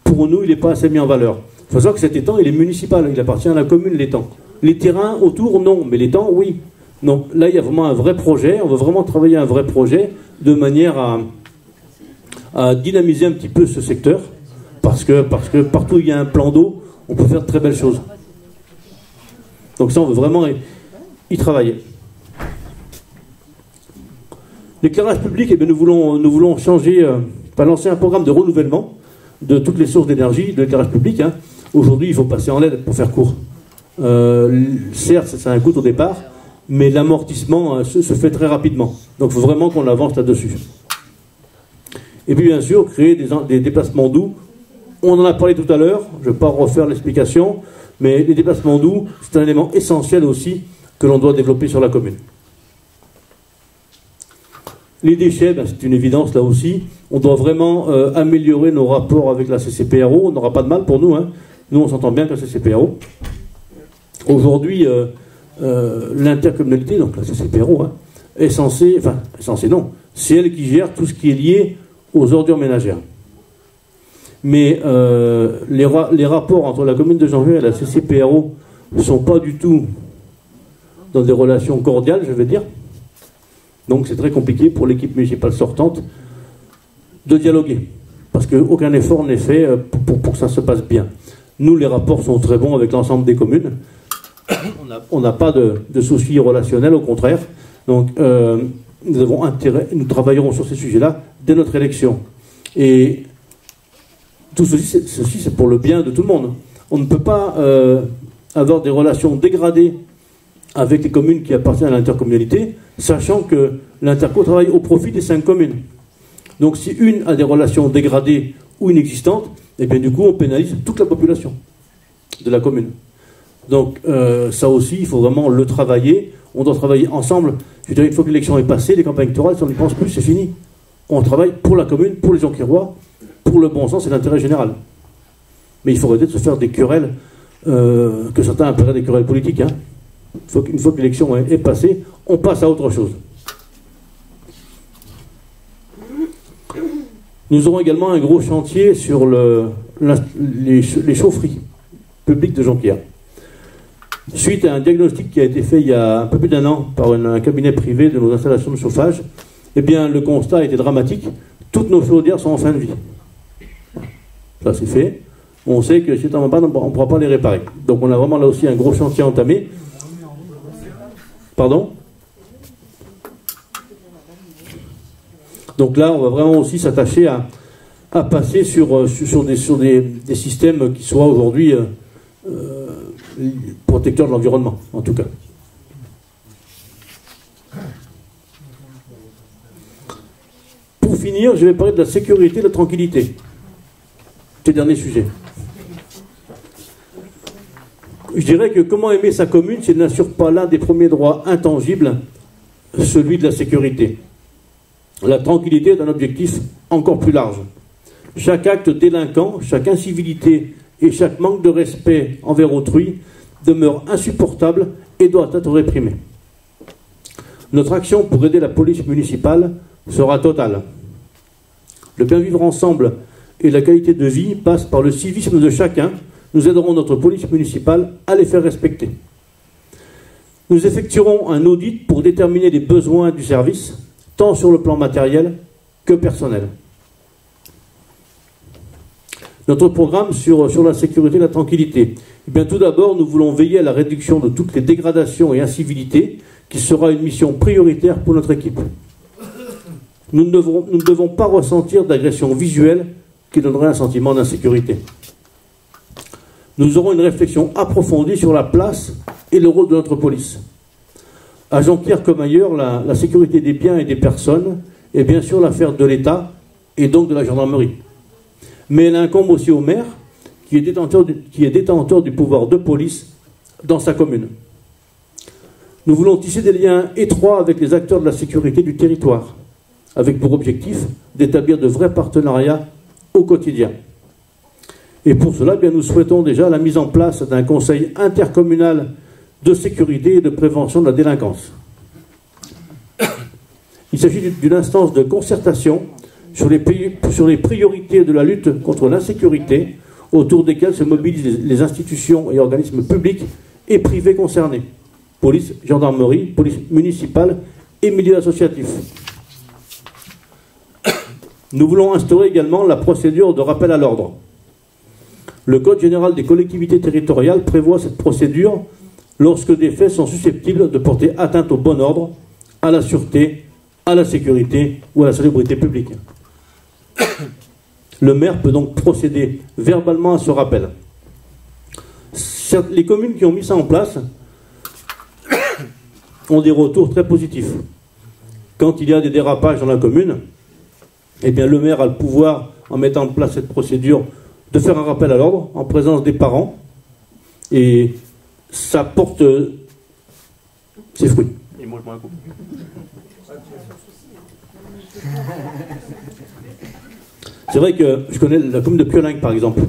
pour nous, il n'est pas assez mis en valeur. Il faut savoir que cet étang, il est municipal. Il appartient à la commune, l'étang. Les terrains autour, non. Mais l'étang, oui. Donc là, il y a vraiment un vrai projet. On veut vraiment travailler un vrai projet de manière à dynamiser un petit peu ce secteur. Parce que partout où il y a un plan d'eau, on peut faire de très belles choses. Donc ça, on veut vraiment y travailler. L'éclairage public, nous voulons changer, lancer un programme de renouvellement de toutes les sources d'énergie de l'éclairage public. Hein. Aujourd'hui, il faut passer en LED pour faire court. Certes, ça a un coût au départ, mais l'amortissement se fait très rapidement. Donc il faut vraiment qu'on avance là-dessus. Et puis bien sûr, créer des déplacements doux. On en a parlé tout à l'heure, je ne vais pas refaire l'explication, mais les déplacements doux, c'est un élément essentiel aussi que l'on doit développer sur la commune. Les déchets, c'est une évidence là aussi. On doit vraiment améliorer nos rapports avec la CCPRO. On n'aura pas de mal pour nous. Hein. Nous, on s'entend bien avec la CCPRO. Aujourd'hui, l'intercommunalité, donc la CCPRO, est censée non, c'est elle qui gère tout ce qui est lié aux ordures ménagères. Mais les rapports entre la commune de Janvier et la CCPRO ne sont pas du tout dans des relations cordiales, je vais dire. Donc c'est très compliqué pour l'équipe municipale sortante de dialoguer, parce qu'aucun effort n'est fait pour que ça se passe bien. Nous, les rapports sont très bons avec l'ensemble des communes. On n'a pas de soucis relationnels, au contraire. Donc nous avons intérêt, nous travaillerons sur ces sujets-là dès notre élection. Et tout ceci, c'est pour le bien de tout le monde. On ne peut pas avoir des relations dégradées avec les communes qui appartiennent à l'intercommunalité, sachant que l'interco travaille au profit des 5 communes. Donc si une a des relations dégradées ou inexistantes, et bien du coup on pénalise toute la population de la commune. Donc ça aussi, il faut vraiment le travailler. On doit travailler ensemble. Je dirais, une fois que l'élection est passée, les campagnes électorales, si on n'y pense plus, c'est fini. On travaille pour la commune, pour les Jonquiérois, pour le bon sens et l'intérêt général. Mais il faut arrêter de se faire des querelles, que certains appelleraient des querelles politiques. Hein. Une fois que l'élection est passée, on passe à autre chose. Nous aurons également un gros chantier sur les chaufferies publiques de Jonquière. Suite à un diagnostic qui a été fait il y a un peu plus d'1 an par un cabinet privé de nos installations de chauffage, eh bien le constat a été dramatique. Toutes nos chaudières sont en fin de vie. Ça c'est fait. On sait que si on ne pourra pas les réparer. Donc on a vraiment là aussi un gros chantier entamé. Pardon ? Donc là, on va vraiment aussi s'attacher à à passer sur des systèmes qui soient aujourd'hui protecteurs de l'environnement, en tout cas. Pour finir, je vais parler de la sécurité et de la tranquillité. C'est le dernier sujet. Je dirais que comment aimer sa commune s'il n'assure pas l'un des premiers droits intangibles, celui de la sécurité. La tranquillité est un objectif encore plus large. Chaque acte délinquant, chaque incivilité et chaque manque de respect envers autrui demeure insupportable et doit être réprimé. Notre action pour aider la police municipale sera totale. Le bien vivre ensemble et la qualité de vie passent par le civisme de chacun. Nous aiderons notre police municipale à les faire respecter. Nous effectuerons un audit pour déterminer les besoins du service, tant sur le plan matériel que personnel. Notre programme sur la sécurité et la tranquillité. Eh bien, tout d'abord, nous voulons veiller à la réduction de toutes les dégradations et incivilités, qui sera une mission prioritaire pour notre équipe. Nous ne devons pas ressentir d'agression visuelle qui donnerait un sentiment d'insécurité. Nous aurons une réflexion approfondie sur la place et le rôle de notre police. À Jonquière comme ailleurs, la sécurité des biens et des personnes est bien sûr l'affaire de l'État et donc de la gendarmerie. Mais elle incombe aussi au maire qui est détenteur du pouvoir de police dans sa commune. Nous voulons tisser des liens étroits avec les acteurs de la sécurité du territoire, avec pour objectif d'établir de vrais partenariats au quotidien. Et pour cela, bien, nous souhaitons déjà la mise en place d'un conseil intercommunal de sécurité et de prévention de la délinquance. Il s'agit d'une instance de concertation sur les priorités de la lutte contre l'insécurité, autour desquelles se mobilisent les institutions et organismes publics et privés concernés. Police, gendarmerie, police municipale et milieu associatif. Nous voulons instaurer également la procédure de rappel à l'ordre. Le Code général des collectivités territoriales prévoit cette procédure lorsque des faits sont susceptibles de porter atteinte au bon ordre, à la sûreté, à la sécurité ou à la salubrité publique. Le maire peut donc procéder verbalement à ce rappel. Les communes qui ont mis ça en place ont des retours très positifs. Quand il y a des dérapages dans la commune, eh bien le maire a le pouvoir, en mettant en place cette procédure, de faire un rappel à l'ordre en présence des parents, et ça porte ses fruits. Et moi, je m'en coupe. C'est vrai que je connais la commune de Piolinc, par exemple.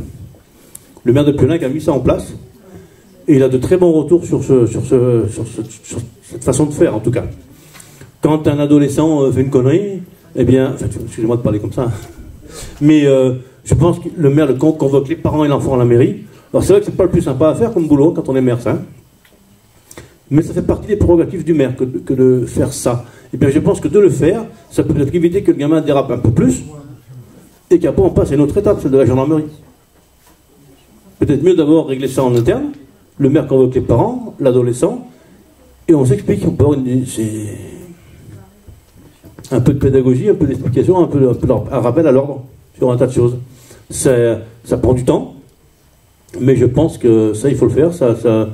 Le maire de Piolinc a mis ça en place, et il a de très bons retours sur cette façon de faire, en tout cas. Quand un adolescent fait une connerie, eh bien, enfin, excusez-moi de parler comme ça, mais je pense que le maire convoque les parents et l'enfant à la mairie. Alors c'est vrai que c'est pas le plus sympa à faire comme boulot quand on est maire, ça. Hein, mais ça fait partie des prérogatives du maire que de faire ça. Eh bien, je pense que de le faire, ça peut peut-être éviter que le gamin dérape un peu plus, et qu'après on passe à une autre étape, celle de la gendarmerie. Peut-être mieux d'abord régler ça en interne. Le maire convoque les parents, l'adolescent, et on s'explique. On peut avoir un peu de pédagogie, un peu d'explication, un rappel à l'ordre sur un tas de choses. Ça prend du temps, mais je pense que ça, il faut le faire, ça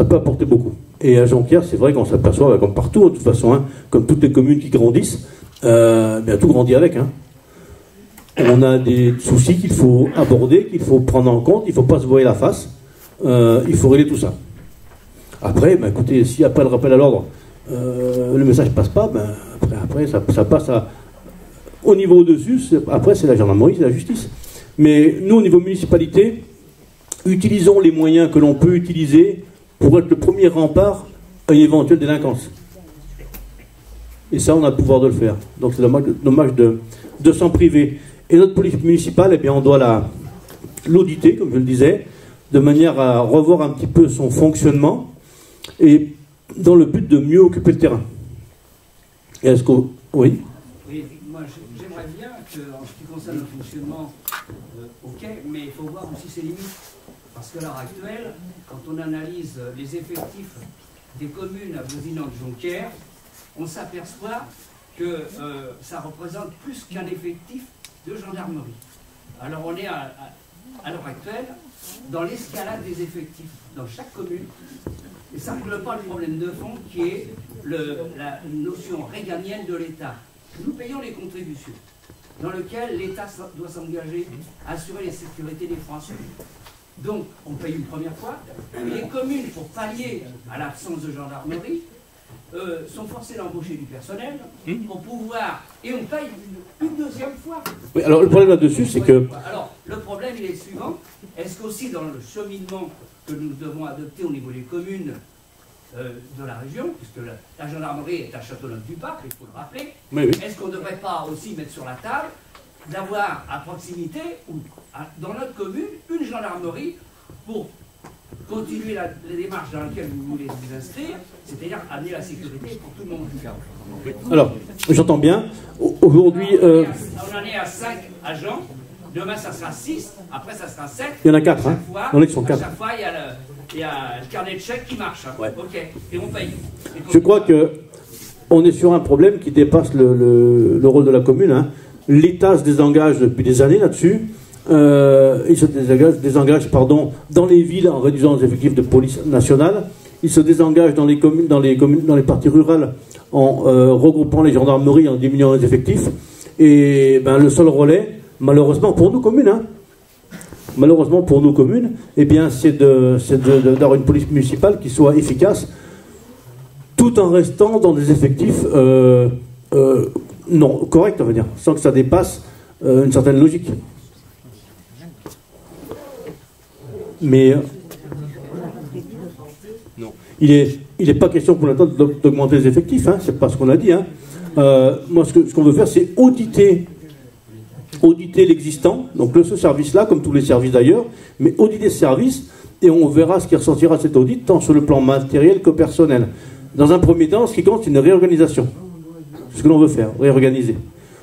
peut apporter beaucoup. Et à Jonquière, c'est vrai qu'on s'aperçoit, comme partout, de toute façon, hein, comme toutes les communes qui grandissent, bien tout grandit avec. Hein. On a des soucis qu'il faut aborder, qu'il faut prendre en compte, il ne faut pas se voiler la face, il faut régler tout ça. Après, ben, écoutez, si après le rappel à l'ordre, le message ne passe pas, ben, après ça passe au niveau au-dessus, après c'est la gendarmerie, c'est la justice. Mais nous, au niveau municipalité, utilisons les moyens que l'on peut utiliser pour être le premier rempart à une éventuelle délinquance. Et ça, on a le pouvoir de le faire. Donc c'est dommage de s'en priver. Et notre police municipale, eh bien, on doit l'auditer, comme je le disais, de manière à revoir un petit peu son fonctionnement, et dans le but de mieux occuper le terrain. Est-ce que... Oui. Oui, moi j'aimerais bien qu'en ce qui concerne le fonctionnement, ok, mais il faut voir aussi ses limites. Parce qu'à l'heure actuelle, quand on analyse les effectifs des communes avoisinantes de Jonquière, on s'aperçoit que ça représente plus qu'un effectif de gendarmerie. Alors on est à l'heure actuelle dans l'escalade des effectifs dans chaque commune, et ça ne règle pas le problème de fond qui est la notion réganienne de l'État. Nous payons les contributions, dans lequel l'État doit s'engager à assurer la sécurité des Français. Donc, on paye une première fois, et les communes, pour pallier à l'absence de gendarmerie, sont forcées d'embaucher du personnel pour pouvoir... Et on paye une deuxième fois. Oui, alors le problème là-dessus, c'est que... Alors, le problème, il est le suivant. Est-ce qu'aussi dans le cheminement que nous devons adopter au niveau des communes de la région, puisque la gendarmerie est à Châteauneuf-du-Pape, il faut le rappeler, oui. Est-ce qu'on ne devrait pas aussi mettre sur la table d'avoir à proximité, ou dans notre commune, une gendarmerie pour continuer les démarches dans lesquelles vous voulez vous inscrire, c'est-à-dire amener la sécurité pour tout le monde. Alors, j'entends bien. Aujourd'hui... On en est à 5 agents, demain ça sera 6, après ça sera 7. Il y en a 4, hein. À sont 4. chaque fois, il y a le carnet de chèques qui marche. Hein. Ouais. Ok, et on paye. Je crois que on est sur un problème qui dépasse le rôle de la commune. Hein. L'État se désengage depuis des années là-dessus. Il se désengage dans les villes en réduisant les effectifs de police nationale. Il se désengage dans les communes, dans les parties rurales en regroupant les gendarmeries, en diminuant les effectifs. Et ben, le seul relais, malheureusement pour nos communes, eh bien, c'est d'avoir une police municipale qui soit efficace, tout en restant dans des effectifs non corrects, on va dire, sans que ça dépasse une certaine logique. Mais non, il est pas question pour l'instant d'augmenter les effectifs, hein, c'est pas ce qu'on a dit. Hein. Moi, ce qu'on veut faire, c'est auditer l'existant, donc ce service-là, comme tous les services d'ailleurs, mais auditer ce service, et on verra ce qui ressortira de cet audit, tant sur le plan matériel que personnel. Dans un premier temps, ce qui compte, c'est une réorganisation. C'est ce que l'on veut faire, réorganiser.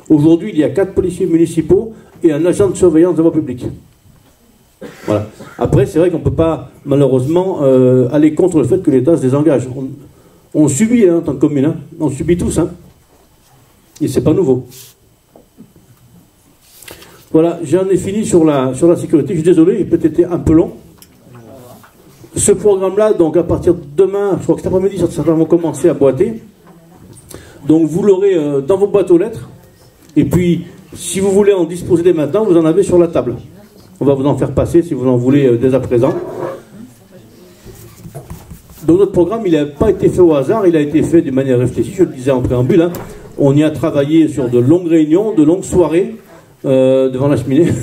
Aujourd'hui, il y a 4 policiers municipaux et un agent de surveillance de voie publique. Voilà. Après, c'est vrai qu'on ne peut pas, malheureusement, aller contre le fait que l'État se désengage. On subit, hein, en tant que commune, hein. On subit tous, hein. Et c'est pas nouveau. Voilà, j'en ai fini sur la sécurité. Je suis désolé, il a peut-être été un peu long. Ce programme-là, donc à partir de demain, je crois que cet après-midi, certains vont commencer à boiter. Donc vous l'aurez dans vos boîtes aux lettres. Et puis, si vous voulez en disposer dès maintenant, vous en avez sur la table. On va vous en faire passer si vous en voulez dès à présent. Donc notre programme, il n'a pas été fait au hasard, il a été fait de manière réfléchie, je le disais en préambule. Hein. On y a travaillé sur de longues réunions, de longues soirées, devant la cheminée.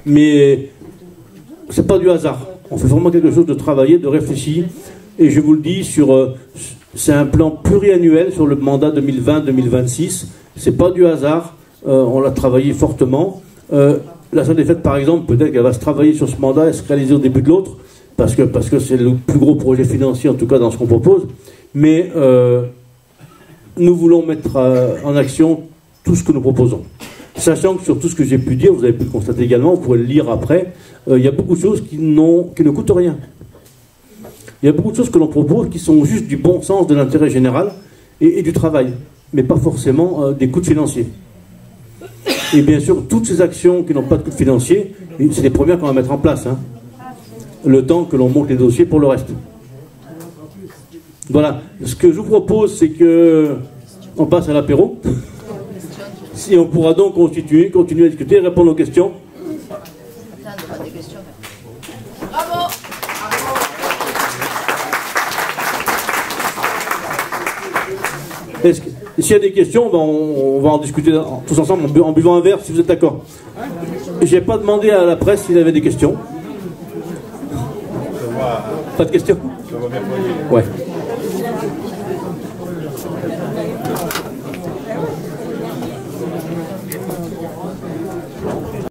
Mais c'est pas du hasard. On fait vraiment quelque chose de travaillé, de réfléchi. Et je vous le dis, c'est un plan pluriannuel sur le mandat 2020-2026. C'est pas du hasard. On l'a travaillé fortement. La salle des fêtes, par exemple, peut-être qu'elle va se travailler sur ce mandat et se réaliser au début de l'autre, parce que c'est le plus gros projet financier, en tout cas dans ce qu'on propose. Mais nous voulons mettre en action tout ce que nous proposons. Sachant que sur tout ce que j'ai pu dire, vous avez pu le constater également, vous pourrez le lire après, il y a beaucoup de choses qui ne coûtent rien. Il y a beaucoup de choses que l'on propose qui sont juste du bon sens, de l'intérêt général et du travail, mais pas forcément des coûts financiers. Et bien sûr, toutes ces actions qui n'ont pas de coûts financiers, c'est les premières qu'on va mettre en place, hein, le temps que l'on monte les dossiers pour le reste. Voilà, ce que je vous propose, c'est que on passe à l'apéro. Si on pourra donc continuer à discuter, répondre aux questions. Bravo. S'il y a des questions, ben on va en discuter tous ensemble en buvant un verre, si vous êtes d'accord. J'ai pas demandé à la presse s'il avait des questions. Pas de questions? Ouais.